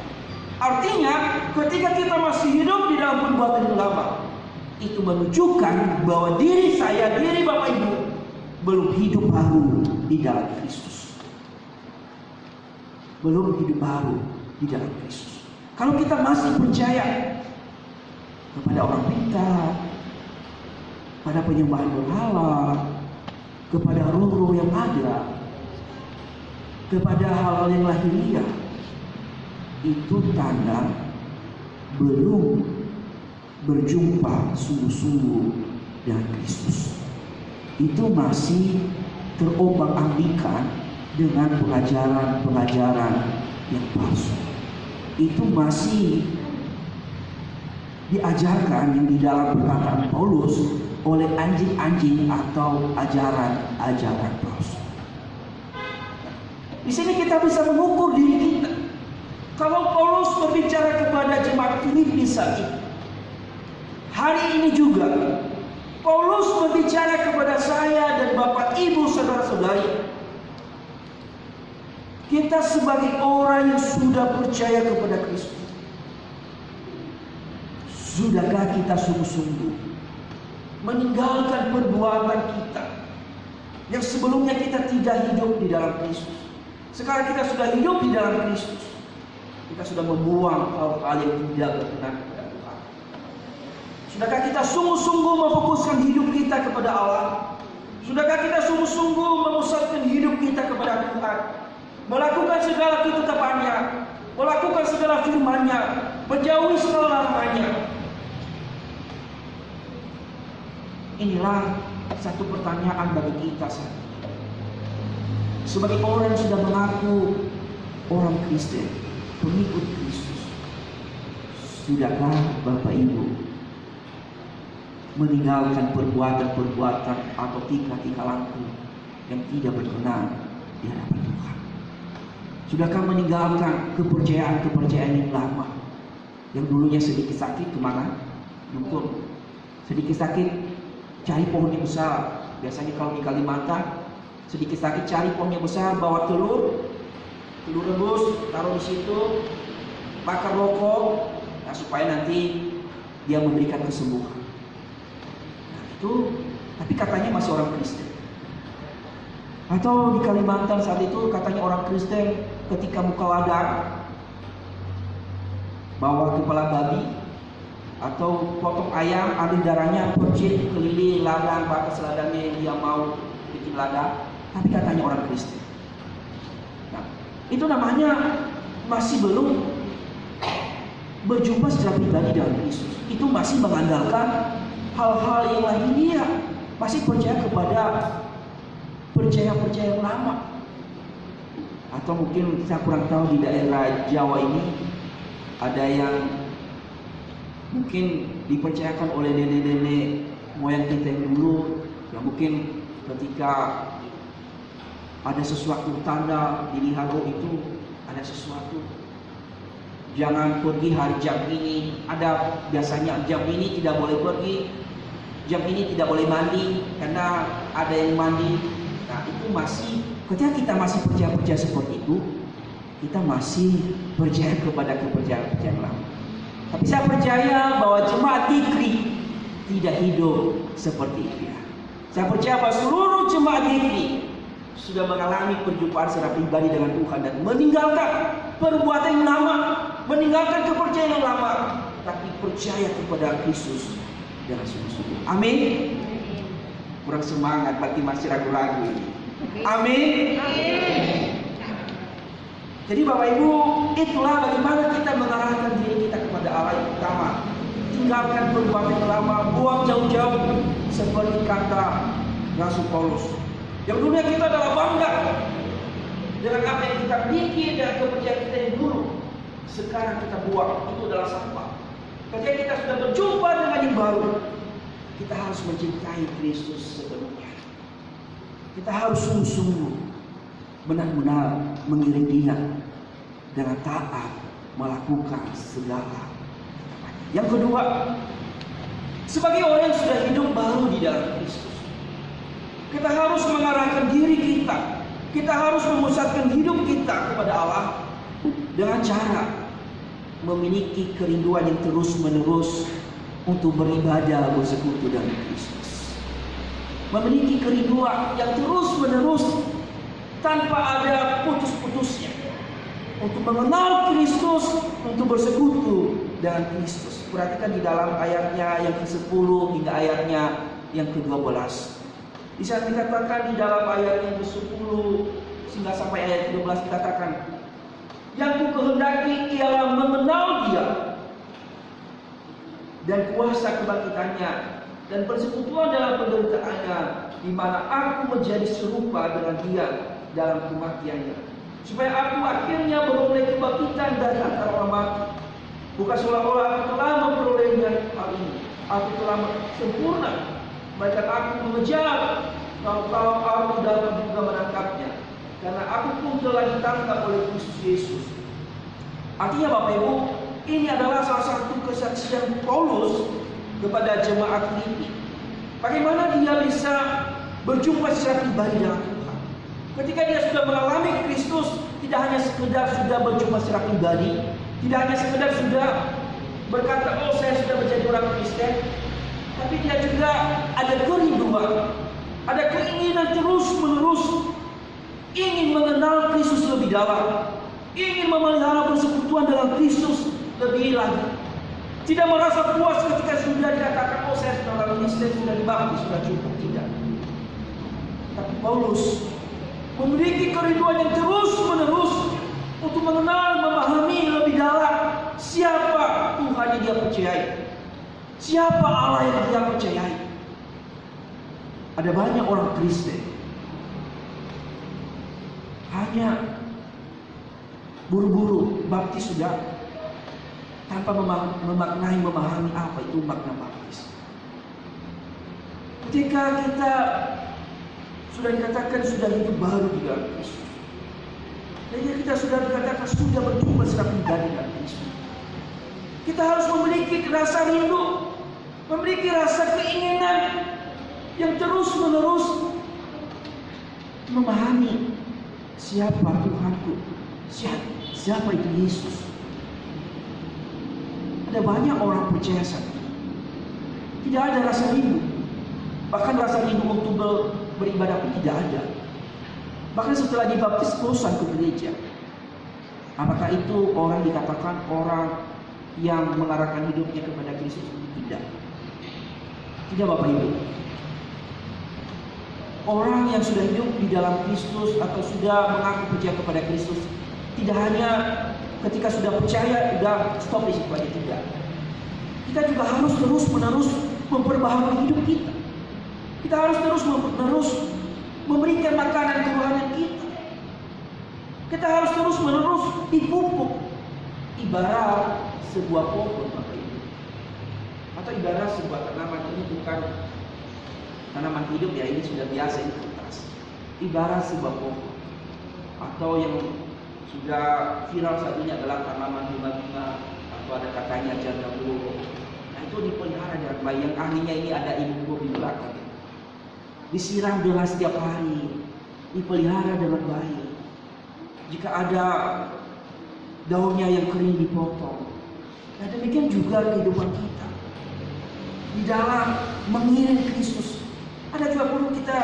Artinya, ketika kita masih hidup di dalam perbuatan yang lama, itu menunjukkan bahwa diri saya, diri Bapak Ibu, belum hidup baru di dalam Kristus. Belum hidup baru di dalam Kristus. Kalau kita masih percaya kepada orang pintar, pada penyembahan berhala, kepada roh-roh yang ada, kepada hal-hal yang lahiriah, itu tanda belum berjumpa sungguh-sungguh dengan Kristus. Itu masih terombang-ambingkan dengan pengajaran-pengajaran yang palsu. Itu masih diajarkan yang di dalam perkataan Paulus oleh anjing-anjing atau ajaran-ajaran palsu. Di sini kita bisa mengukur diri kita. Kalau Paulus berbicara kepada jemaat Filipi saat itu, hari ini juga Paulus berbicara kepada saya dan Bapak Ibu saudara-saudari. Kita sebagai orang yang sudah percaya kepada Kristus, sudahkah kita sungguh-sungguh meninggalkan perbuatan kita yang sebelumnya kita tidak hidup di dalam Kristus? Sekarang kita sudah hidup di dalam Kristus. Kita sudah membuang hal-hal yang tidak berkenan kepada Tuhan. Sudahkah kita sungguh-sungguh memfokuskan hidup kita kepada Allah? Sudahkah kita sungguh-sungguh memusatkan hidup kita kepada Tuhan? Melakukan segala ketetapannya, melakukan segala firman-Nya, menjauhi segala larangan-Nya. Inilah satu pertanyaan bagi kita saat ini. Sebagai orang yang sudah mengaku orang Kristen, pengikut Kristus, sudahkah Bapak Ibu meninggalkan perbuatan-perbuatan atau tingkah-tingkah laku yang tidak berkenan di hadapan Tuhan? Sudahkah meninggalkan kepercayaan-kepercayaan yang lama? Yang dulunya sedikit sakit kemana? Dukun. Sedikit sakit cari pohon yang besar. Biasanya kalau di Kalimantan sedikit sakit cari pohon yang besar, bawa telur rebus, taruh di situ, bakar rokok, nah, supaya nanti dia memberikan kesembuhan. Nah, itu, tapi katanya masih orang Kristen. Atau di Kalimantan saat itu katanya orang Kristen ketika muka ladang bawa kepala babi atau potong ayam, ambil darahnya, percik keliling ladang, batas ladangnya yang dia mau bikin ladang, tapi katanya orang Kristen. Nah, itu namanya masih belum berjumpa secara pribadi dengan Kristus. Itu masih mengandalkan hal-hal yang lahiriah, masih percaya kepada percaya lama. Atau mungkin saya kurang tahu di daerah Jawa ini ada yang mungkin dipercayakan oleh nenek-nenek moyang kita yang dulu, yang mungkin ketika ada sesuatu tanda di Lihago itu ada sesuatu, jangan pergi hari jam ini, ada biasanya jam ini tidak boleh pergi, jam ini tidak boleh mandi karena ada yang mandi. Nah, itu masih, ketika kita masih percaya seperti itu, kita masih percaya kepada kepercayaan lama. Tapi saya percaya bahwa jemaat Dikri tidak hidup seperti itu. Saya percaya bahwa seluruh jemaat Dikri sudah mengalami perjumpaan secara pribadi dengan Tuhan dan meninggalkan perbuatan yang lama, meninggalkan kepercayaan yang lama, tapi percaya kepada Kristus dengan sungguh-sungguh. Amin. Kurang semangat, berarti masih ragu-ragu. Amin. Jadi Bapak Ibu, itulah bagaimana kita mengarahkan diri kita kepada Allah yang utama. Tinggalkan perbuatan yang lama, buang jauh-jauh, seperti kata Rasul Paulus. Yang dunia kita adalah bangga dengan apa yang kita miliki dan kepercayaan kita yang dulu. Sekarang kita buang, itu adalah sampah. Ketika kita sudah berjumpa dengan yang baru, kita harus mencintai Kristus sepenuhnya. Kita harus sungguh-sungguh benar-benar mengiring dia dengan taat melakukan segala. Yang kedua, sebagai orang yang sudah hidup baru di dalam Kristus, kita harus mengarahkan diri kita. Kita harus memusatkan hidup kita kepada Allah dengan cara memiliki kerinduan yang terus-menerus untuk beribadah bersekutu dengan Kristus. Memiliki kerinduan yang terus-menerus tanpa ada putus-putusnya untuk mengenal Kristus, untuk bersekutu dengan Kristus. Perhatikan di dalam ayatnya yang ke-10 hingga ayatnya yang ke-12. Bisa dikatakan di dalam ayat yang ke-10 sehingga sampai ayat ke-12 dikatakan, yang ku kehendaki ialah mengenal Dia dan kuasa kebangkitannya dan persekutuan dalam penderitaannya, di mana aku menjadi serupa dengan Dia dalam kematiannya, supaya aku akhirnya beroleh kebangkitan dari antara orang mati. Bukan seolah-olah aku telah memperolehnya hal ini, aku telah sempurna, melainkan aku mengejar, kalau aku dapat juga menangkapnya, karena aku pun telah ditangkap oleh Kristus Yesus. Artinya Bapak Ibu, ini adalah salah satu kesaksian Paulus kepada jemaat Filipi. Bagaimana dia bisa berjumpa secara pribadi dengan Tuhan. Ketika dia sudah mengalami Kristus, tidak hanya sekedar sudah berjumpa secara pribadi, tidak hanya sekedar sudah berkata, oh saya sudah menjadi orang Kristen, tapi dia juga ada kerinduan, ada keinginan terus-menerus ingin mengenal Kristus lebih dalam, ingin memelihara persekutuan dengan Kristus lebih lagi. Tidak merasa puas ketika sudah dikatakan, oh saya sudah orang Kristen, sudah dibaptis, sudah cukup. Tidak. Tapi Paulus memiliki kerinduan yang terus-menerus untuk mengenal, memahami lebih dalam siapa Tuhan yang dia percayai, siapa Allah yang dia percayai. Ada banyak orang Kristen hanya buru-buru baptis sudah, tanpa memaknai, memahami apa itu makna baptis. Ketika kita sudah dikatakan sudah hidup baru di dalam Kristus, ketika kita sudah dikatakan sudah berjumpa secara pribadi dengan Kristus, Kita harus memiliki rasa rindu, memiliki rasa keinginan yang terus-menerus memahami siapa Tuhanku, siapa itu Yesus. Ada banyak orang percaya saat ini tidak ada rasa rindu, bahkan rasa rindu untuk beribadah pun tidak ada. Bahkan setelah dibaptis bosan ke gereja. Apakah itu orang dikatakan orang yang mengarahkan hidupnya kepada Kristus? Tidak. Tidak, Bapak Ibu. Orang yang sudah hidup di dalam Kristus atau sudah mengaku percaya kepada Kristus, tidak hanya ketika sudah percaya sudah stop di situ aja, tidak. Kita juga harus terus-menerus memperbaharui hidup kita. Kita harus terus-menerus memberikan makanan kerohanian kita. Kita harus terus-menerus dipupuk, ibarat sebuah pohon, Bapak Ibu, atau ibarat sebuah tanaman. Ini bukan tanaman hidup ya, ini sudah biasa, ini kertas. Ibarat sebuah pohon, atau yang sudah viral saat ini adalah tanaman bunga-bunga, atau ada katanya janda bulu. Nah, itu dipelihara dengan baik. Yang ahlinya ini ada ibu di belakang. Disiram dengan setiap hari, dipelihara dengan baik. Jika ada daunnya yang kering dipotong. Nah, demikian juga kehidupan kita di dalam mengiring Kristus. Ada juga perlu kita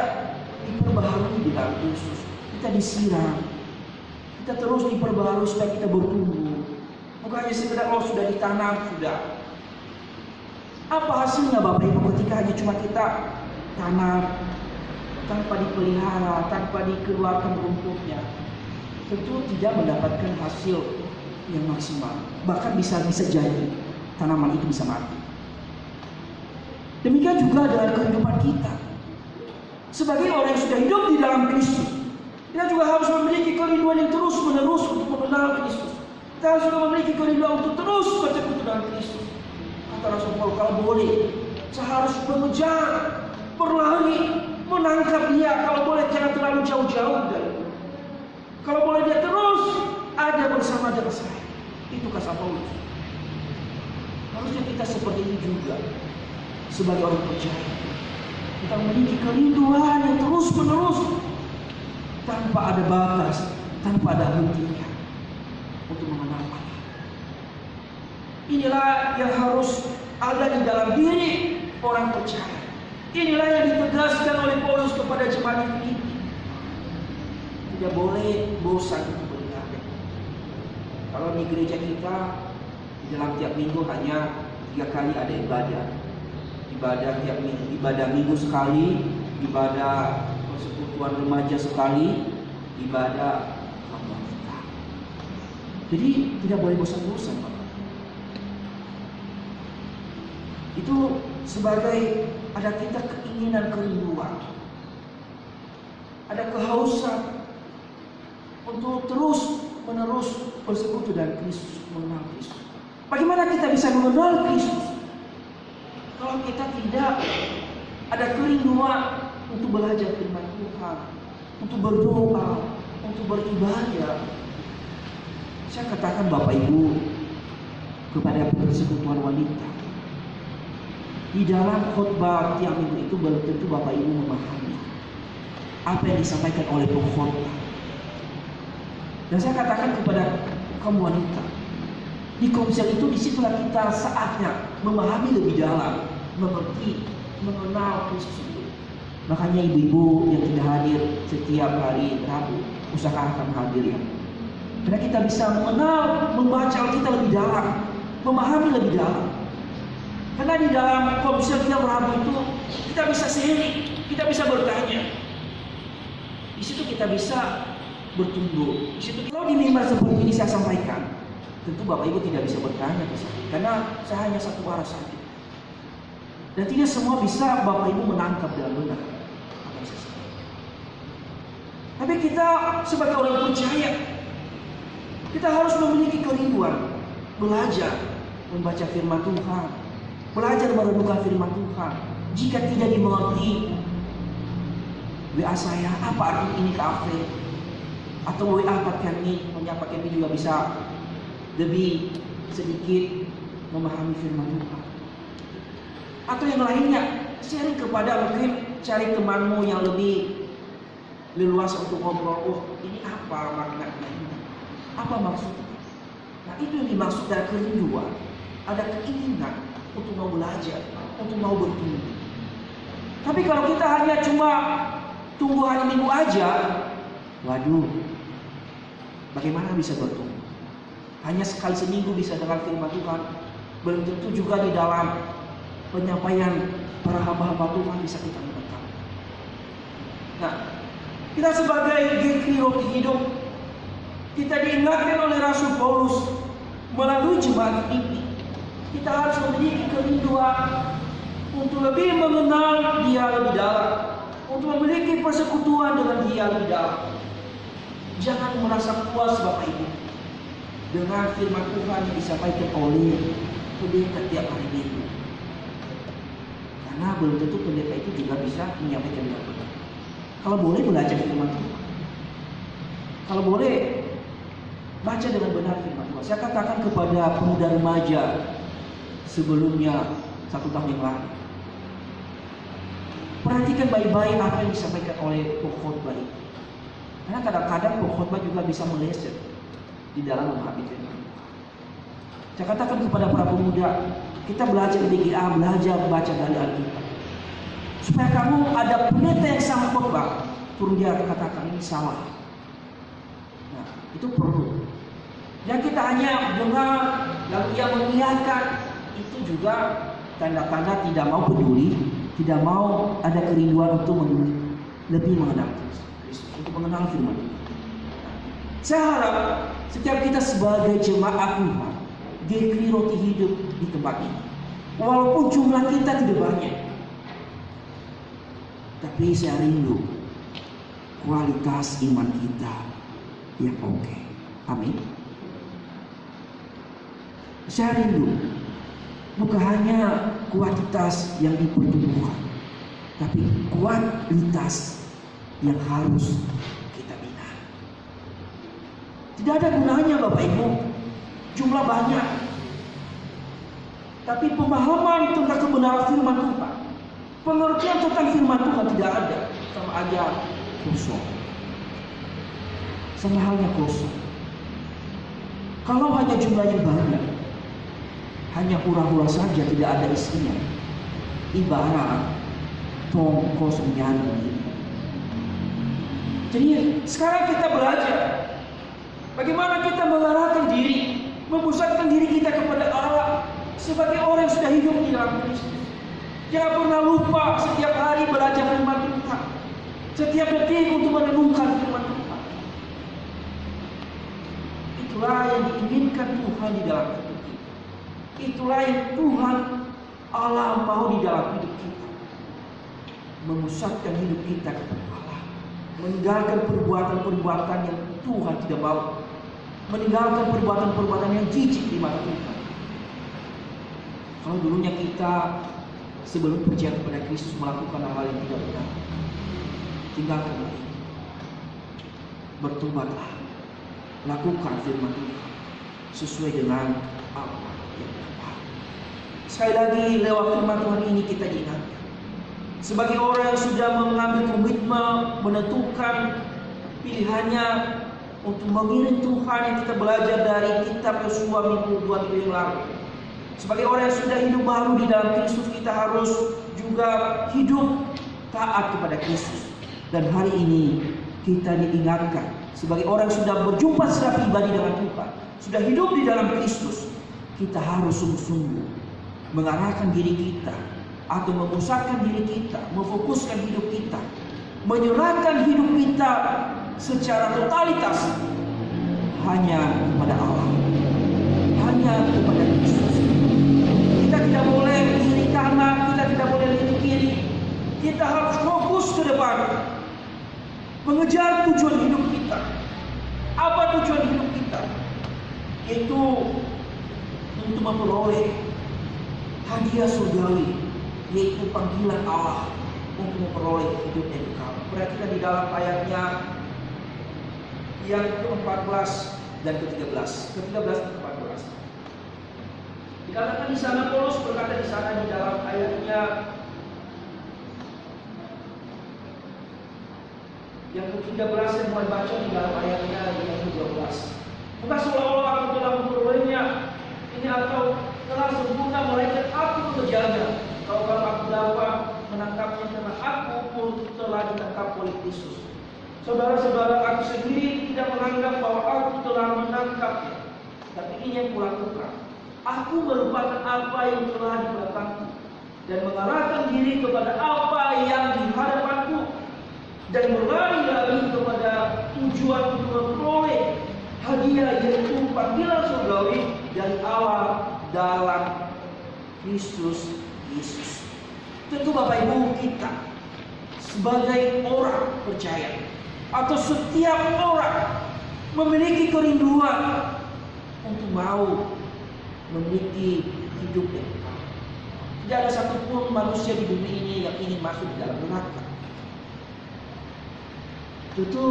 diperbaharui di dalam Kristus. Kita disiram, kita terus diperbaharui supaya kita bertumbuh. Bukan hanya sekedar sudah ditanam sudah. Apa hasilnya, Bapak Ibu, ketika hanya cuma kita tanam tanpa dipelihara, tanpa dikeluarkan rumputnya? Tentu tidak mendapatkan hasil yang maksimal. Bahkan bisa jadi tanaman itu bisa mati. Demikian juga dengan kehidupan kita. Sebagai orang yang sudah hidup di dalam Kristus, kita juga harus memiliki kerinduan yang terus-menerus untuk mengenal Kristus. Kita harus juga memiliki kerinduan untuk terus bersekutu dengan Kristus. Kata Rasul Paulus, kalau boleh, saya harus mengejar, berlari, menangkap dia. Kalau boleh jangan terlalu jauh-jauh dari. Kalau boleh dia terus ada bersama dengan saya. Itu kata Paulus. Harusnya kita seperti ini juga sebagai orang percaya. Kita memiliki kerinduan yang terus-menerus tanpa ada batas, tanpa ada hentinya untuk mengenal Allah. Inilah yang harus ada di dalam diri orang percaya. Inilah yang ditegaskan oleh Paulus kepada jemaat Filipi. Tidak boleh bosan untuk beribadah. Kalau di gereja kita di dalam tiap minggu hanya 3 kali ada ibadah. Ibadah tiap minggu, ibadah minggu sekali, ibadah persekutuan remaja sekali, ibadah khotbah kita. Jadi tidak boleh bosan-bosan, Bapak. Itu sebagai ada kita keinginan kerinduan, ada kehausan untuk terus-menerus bersekutu dengan Kristus, mengenal Kristus. Bagaimana kita bisa mengenal Kristus kalau kita tidak ada kerinduan untuk belajar firman Tuhan, untuk berdoa, untuk beribadah? Saya katakan Bapak Ibu kepada persekutuan wanita, di dalam khotbah tiap minggu itu belum tentu Bapak Ibu memahami apa yang disampaikan oleh pengkhotbah. Dan saya katakan kepada kaum wanita, di komsel itu disitulah kita saatnya memahami lebih dalam, mengerti, mengenal Kristus itu. Makanya ibu-ibu yang tidak hadir setiap hari Rabu, usahakan hadir ya. Karena kita bisa mengenal, membaca Alkitab lebih dalam, memahami lebih dalam. Karena di dalam komsel tiap Rabu itu kita bisa sharing, kita bisa bertanya. Di situ kita bisa bertumbuh. Di situ kalau di mimbar seperti ini saya sampaikan, tentu Bapak Ibu tidak bisa bertanya ke saya, karena saya hanya satu arah saja. Dan tidak semua bisa Bapak Ibu menangkap dengan benar apa yang saya sampaikan. Tapi kita sebagai orang percaya, kita harus memiliki kerinduan belajar membaca firman Tuhan, belajar merenungkan firman Tuhan. Jika tidak dimengerti, WA saya, apa arti ini kafe? Atau WA Pak Kemi, menyapa Kemi juga bisa lebih sedikit memahami firman Tuhan. Atau yang lainnya, sharing kepada mungkin cari temanmu yang lebih leluasa untuk ngobrol. Oh, ini apa maknanya ini? Apa maksudnya? Nah, itu yang dimaksud dari kerinduan. Ada keinginan untuk mau belajar, untuk mau bertumbuh. Tapi kalau kita hanya cuma tunggu hari Minggu aja, waduh, bagaimana bisa bertumbuh? Hanya sekali seminggu bisa dengar firman Tuhan, belum tentu juga di dalam penyampaian para hamba-hamba Tuhan bisa kita mendengar. Nah, kita sebagai GKRI Roti Hidup, kita diingatkan oleh Rasul Paulus melalui jemaat ini. Kita harus memiliki kerinduan untuk lebih mengenal Dia lebih dalam, untuk memiliki persekutuan dengan Dia lebih dalam. Jangan merasa puas Bapak Ibu dengan firman Tuhan yang disampaikan oleh pendeta tiap hari Minggu, karena belum tentu pendeta itu juga bisa menyampaikan dengan benar. Kalau boleh belajar firman Tuhan, kalau boleh baca dengan benar firman Tuhan. Saya katakan kepada pemuda remaja sebelumnya 1 tahun yang lalu, perhatikan baik-baik apa yang disampaikan oleh pengkhotbah itu. Karena kadang-kadang pengkhotbah juga bisa meleset di dalam memahami firman Tuhan. Saya katakan kepada para pemuda, kita belajar di GA, belajar baca dari Alkitab. Supaya kamu ada pendeta yang sama khotbah, turun dia katakan ini salah. Nah, itu perlu. Yang kita hanya dengar lalu ia mengingatkan, itu juga tanda-tanda tidak mau peduli, tidak mau ada kerinduan untuk lebih mengenal Kristus, untuk mengenal firman Tuhan. Saya harap setiap kita sebagai jemaat Tuhan, GKRI Roti Hidup di tempat ini, walaupun jumlah kita tidak banyak, tapi saya rindu kualitas iman kita yang oke. Amin. Saya rindu bukan hanya kuantitas yang dipertumbuhkan, tapi kualitas yang harus kita bina. Tidak ada gunanya Bapak Ibu jumlah banyak, tapi pemahaman tentang kebenaran firman Tuhan, pengertian tentang firman Tuhan tidak ada, sama aja kosong. Sama halnya kosong. Kalau hanya jumlahnya banyak, hanya hura-hura saja, tidak ada isinya, ibarat tong kosong nyanyi. Jadi sekarang kita belajar bagaimana kita mengarahkan diri, memusatkan diri kita kepada Allah sebagai orang yang sudah hidup di dalam Kristus. Jangan pernah lupa setiap hari belajar firman Tuhan, setiap detik untuk merenungkan firman Tuhan. Itulah yang diinginkan Tuhan di dalam hidup kita. Itulah yang Tuhan Allah mau di dalam hidup kita. Memusatkan hidup kita kepada Allah, meninggalkan perbuatan-perbuatan yang Tuhan tidak mau, meninggalkan perbuatan-perbuatan yang jijik di mata Tuhan. Kalau dulunya kita sebelum percaya kepada Kristus melakukan hal yang tidak benar, tinggalkanlah itu. Bertobatlah, lakukan firman Tuhan sesuai dengan apa yang tepat. Sekali lagi lewat firman Tuhan ini kita diingatkan sebagai orang yang sudah mengambil komitmen, menentukan pilihannya untuk mengiring Tuhan yang kita belajar dari kitab Yosua minggu 2 minggu yang lalu. Sebagai orang yang sudah hidup baru di dalam Kristus, kita harus juga hidup taat kepada Kristus. Dan hari ini kita diingatkan sebagai orang yang sudah berjumpa secara pribadi dengan Tuhan, sudah hidup di dalam Kristus, kita harus sungguh-sungguh mengarahkan diri kita atau memusatkan diri kita, memfokuskan hidup kita, menyerahkan hidup kita secara totalitas hanya kepada Allah, hanya kepada Kristus. Kita tidak boleh kiri kanan, kita tidak boleh lihat kiri. Kita harus fokus ke depan, mengejar tujuan hidup kita. Apa tujuan hidup kita? Itu untuk memperoleh hadiah surgawi, yaitu panggilan Allah untuk memperoleh hidup yang kekal. Perhatikan di dalam ayatnya yang ke-14 dan ke-13. Ke-13 dan ke-14. Di Dikatakan di sana, Paulus berkata di sana di dalam ayatnya yang ke-13, saya mulai baca di dalam ayatnya yang ke-12. Bukan seolah-olah aku telah memperolehnya ini atau telah sempurna, melainkan aku mengejarnya. Kalau aku dapat menangkapnya, karena aku pun telah ditangkap oleh Kristus. Saudara-saudara, aku sendiri tidak menganggap bahwa aku telah menangkapnya, tapi ini yang kulakukan. Aku melupakan apa yang telah di belakangku dan mengarahkan diri kepada apa yang di hadapanku, dan berlari lagi kepada tujuan untuk memperoleh hadiah, yaitu panggilan surgawi dari Allah dalam Kristus Yesus. Tentu Bapak Ibu, kita sebagai orang percaya atau setiap orang memiliki kerinduan untuk mau memiliki hidup yang kekal. Tidak ada satupun manusia di dunia ini yang ingin masuk di dalam neraka. Tentu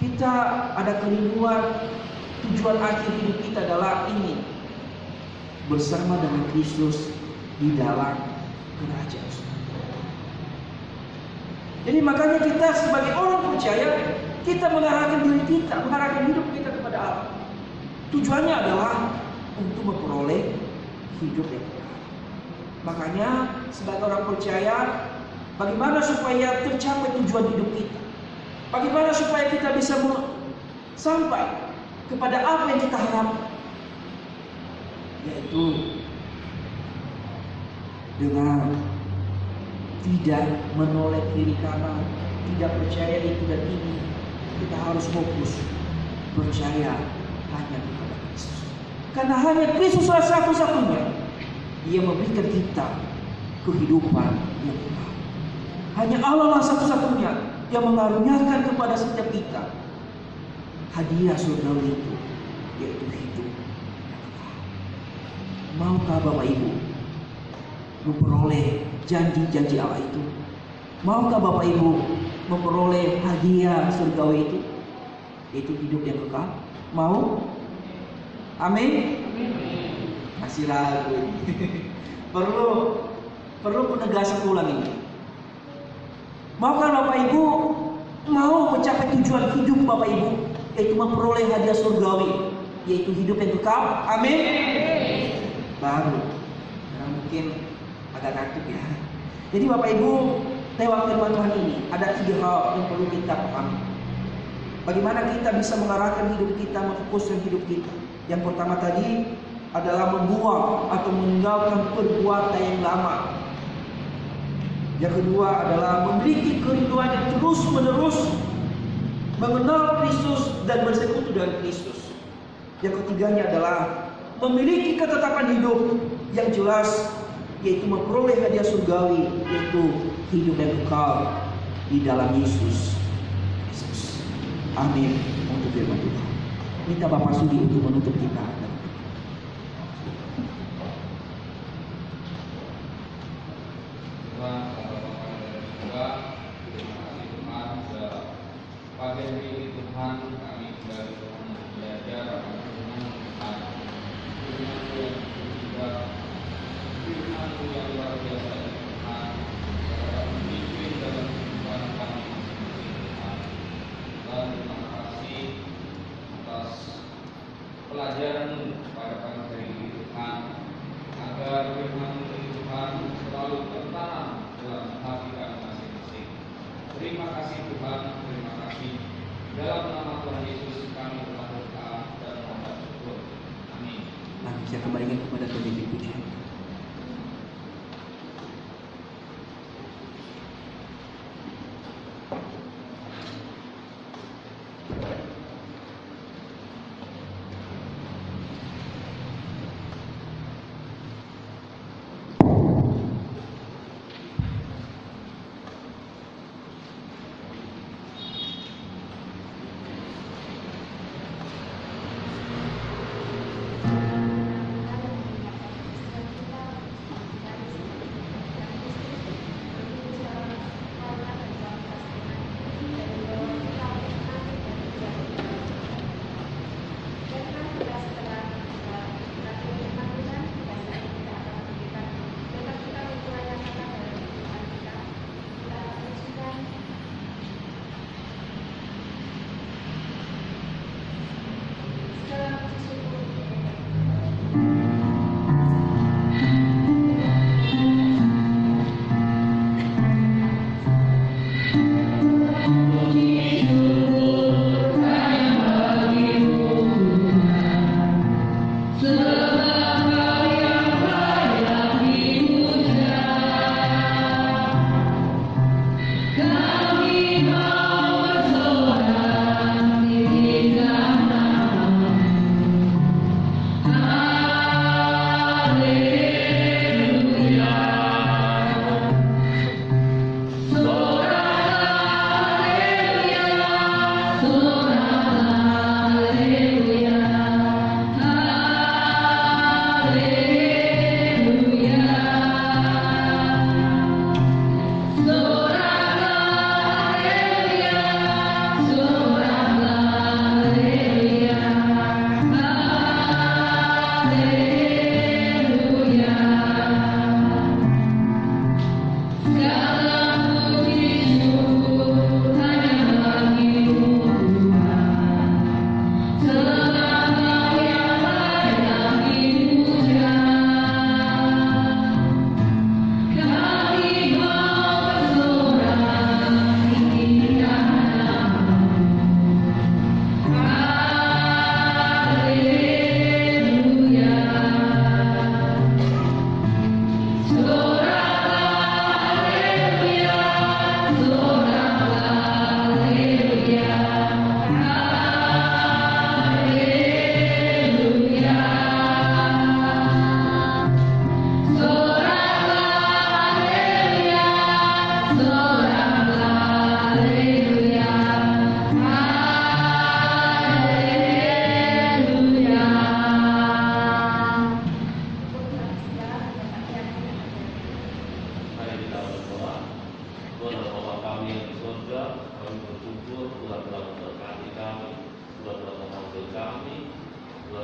kita ada kerinduan, tujuan akhir hidup kita adalah ini, bersama dengan Kristus di dalam kerajaan surga. Jadi makanya kita sebagai orang percaya, kita mengarahkan diri kita, mengarahkan hidup kita kepada Allah. Tujuannya adalah untuk memperoleh hidup yang kekal. Makanya sebagai orang percaya, bagaimana supaya tercapai tujuan hidup kita? Bagaimana supaya kita bisa sampai kepada apa yang kita harapkan? Yaitu dengan tidak menoleh kiri kanan, tidak percaya itu dan ini. Kita harus fokus percaya hanya kepada Kristus. Karena hanya Kristuslah satu-satunya Dia memberikan kita kehidupan yang kekal. Hanya Allah lah satu-satunya yang mengaruniakan kepada setiap kita hadiah surgawi itu, yaitu hidup yang kekal. Maukah Bapak Ibu memperoleh janji-janji Allah itu? Maukah Bapak Ibu memperoleh hadiah surgawi itu, yaitu hidup yang kekal? Mau? Amin? Masih ragu. Perlu penegasan ulang ini. Maukah Bapak Ibu mau mencapai tujuan hidup Bapak Ibu, yaitu memperoleh hadiah surgawi, yaitu hidup yang kekal? Amin? Baru. Karena mungkin agak ngantuk ya. Jadi Bapak Ibu, lewat firman Tuhan ini ada 3 hal yang perlu kita pahami. Bagaimana kita bisa mengarahkan hidup kita, memfokuskan hidup kita. Yang pertama tadi adalah membuang atau meninggalkan perbuatan yang lama. Yang kedua adalah memiliki kerinduan yang terus-menerus mengenal Kristus dan bersekutu dengan Kristus. Yang ketiganya adalah memiliki ketetapan hidup yang jelas, yaitu memperoleh hadiah surgawi, yaitu hidup yang kekal di dalam Yesus Kristus. Amin. Untuk firman Tuhan. Minta Bapak Sudi untuk menutup kita. Pada hari ini Tuhan, kami kembali belajar akan firman Tuhan. Firman yang ketiga, firman yang luar biasa dari Tuhan, dalam memimpin dalam kehidupan kami Tuhan. Dan terima kasih atas pelajaran-Mu pada pagi hari ini Tuhan, agar firman Tuhan selalu tertanam dalam hati kami masing-masing. Terima kasih Tuhan, terima kasih. Dalam nama Tuhan Yesus kami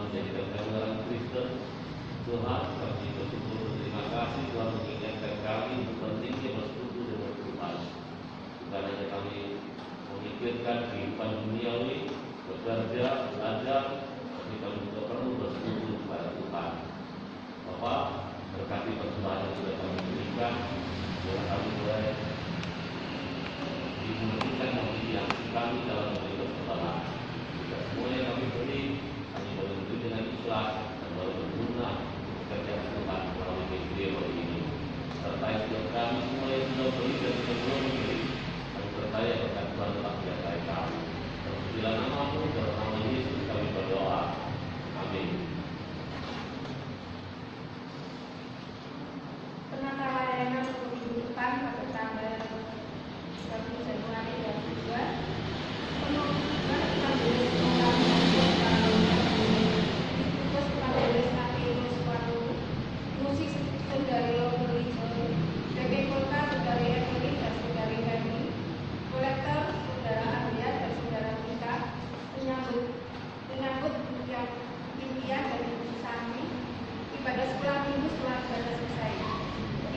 menjadikan kami orang Kristen. Tuhan, kami bersyukur berterima kasih Tuhan mengingatkan kami untuk pentingnya bersekutu dengan Tuhan. Bukan hanya kami memikirkan kehidupan duniawi, bekerja, belajar, tapi kami juga perlu bersekutu kepada Tuhan. Bapak, berkati persembahan yang sudah kami berikan, biar kami boleh dimulihkan motivasi kami dalam beribadah kepada kita. Semua yang kami beri, kami boleh beri dengan ikhlas dan boleh berguna kerja Tuhan melalui video ini. Sertai setiap kami semua yang sudah beri dan yang belum memberi, kami percaya berkat Tuhan telah menyertai kami. Terpujilah nama-Mu, dalam nama Yesus kami berdoa. Amin. Penata layanan untuk minggu depan pada tanggal 1 Januari 2022 penutupan majelis terus majelis Akhirus Wanu musik saudari Lomeli PP Kota saudari Emily dan saudari Henry, kolektor saudara Arya dan saudara Tika, penyambut yang impian dan ibu Sami, ibadah sekolah minggu setelah ibadah selesai,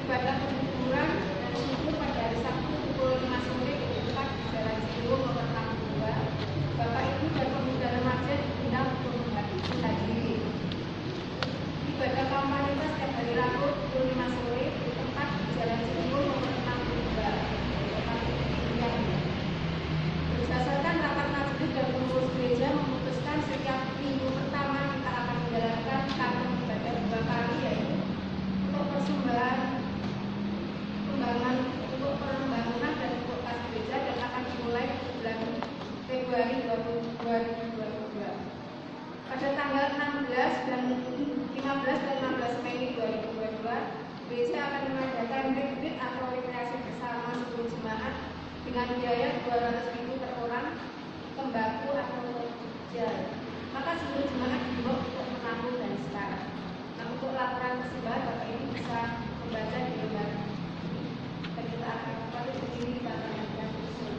ibadah pengukuran dan syukur pada hari Sabtu pukul 5 sore di tempat di Jalan Ciliwung nomor 62. Bapak Ibu dan pemuda remaja diundang untuk menghadiri. Ibadah kampanye setiap hari Rabu pukul 5 sore di tempat di Jalan Ciliwung nomor 62. Berdasarkan rapat majelis dan pengurus gereja memutuskan setiap minggu pertama kita akan menjalankan kartu ibadah 2 kali, yaitu untuk persembahan pembangunan dan untuk kas gereja, dan akan dimulai bulan Februari 2022. Pada tanggal 15 dan 16 Mei 2022, gereja akan mengadakan retreat atau rekreasi bersama seluruh jemaat dengan biaya 200.000 per orang, tembakau atau jalan. Maka seluruh jemaat dihimbau untuk menabung dan sekarang. Nah, untuk laporan persembahan Bapak ini bisa membaca di lembar ini. Dan kita akan kembali berdiri kita akan mengajar usul.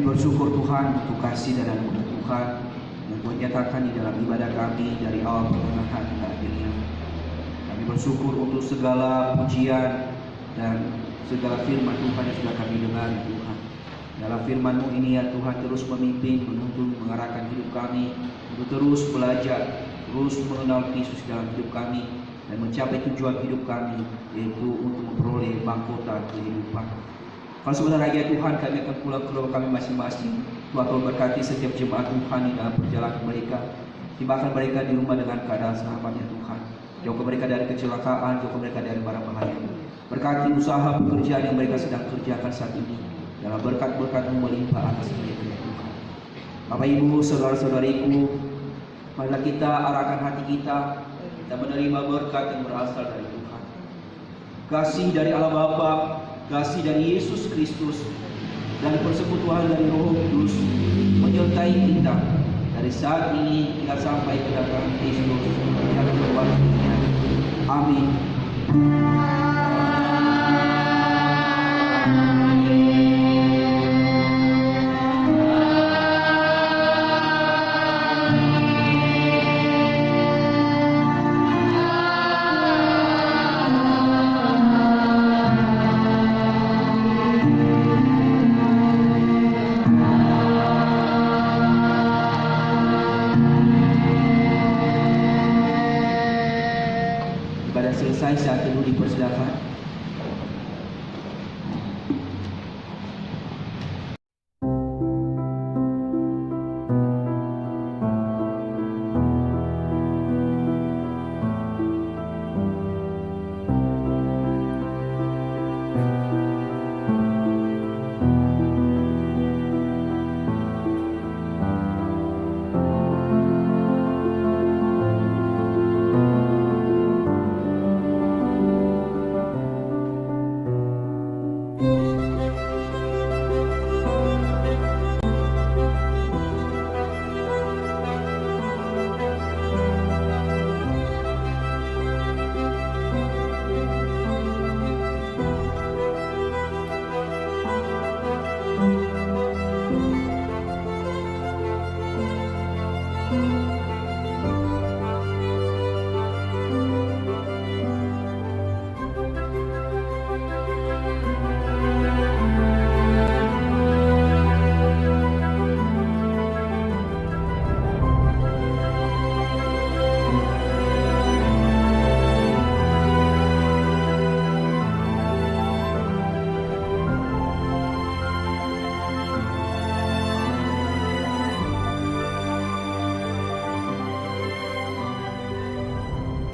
Bersyukur Tuhan untuk kasih dan anugerah Tuhan yang Tuhan nyatakan di dalam ibadah kami dari awal pertengahan hingga akhirnya. Kami bersyukur untuk segala pujian dan segala firman Tuhan yang sudah kami dengar, Tuhan. Dalam firman-Mu ini ya Tuhan, terus memimpin, menuntun, mengarahkan hidup kami untuk terus belajar, terus mengenal Kristus dalam hidup kami dan mencapai tujuan hidup kami, yaitu untuk memperoleh mahkota kehidupan. Kalau sebentar lagi ya Tuhan, kami akan pulang ke rumah kami masing-masing. Tuhan tolong berkati setiap jemaat Tuhan di dalam perjalanan mereka. Tibakan mereka di rumah dengan keadaan selamat ya Tuhan. Jauhkan mereka dari kecelakaan, jauhkan mereka dari barang bahaya. Berkati usaha pekerjaan yang mereka sedang kerjakan saat ini. Dalam berkat-berkat-Mu melimpah atas mereka ya Tuhan. Bapak Ibu, saudara-saudariku, marilah kita arahkan hati kita menerima berkat yang berasal dari Tuhan. Kasih dari Allah Bapa, kasih dari Yesus Kristus, dan persekutuan dari Roh Kudus menyertai kita dari saat ini hingga sampai kedatangan Kristus yang kedua. Amin.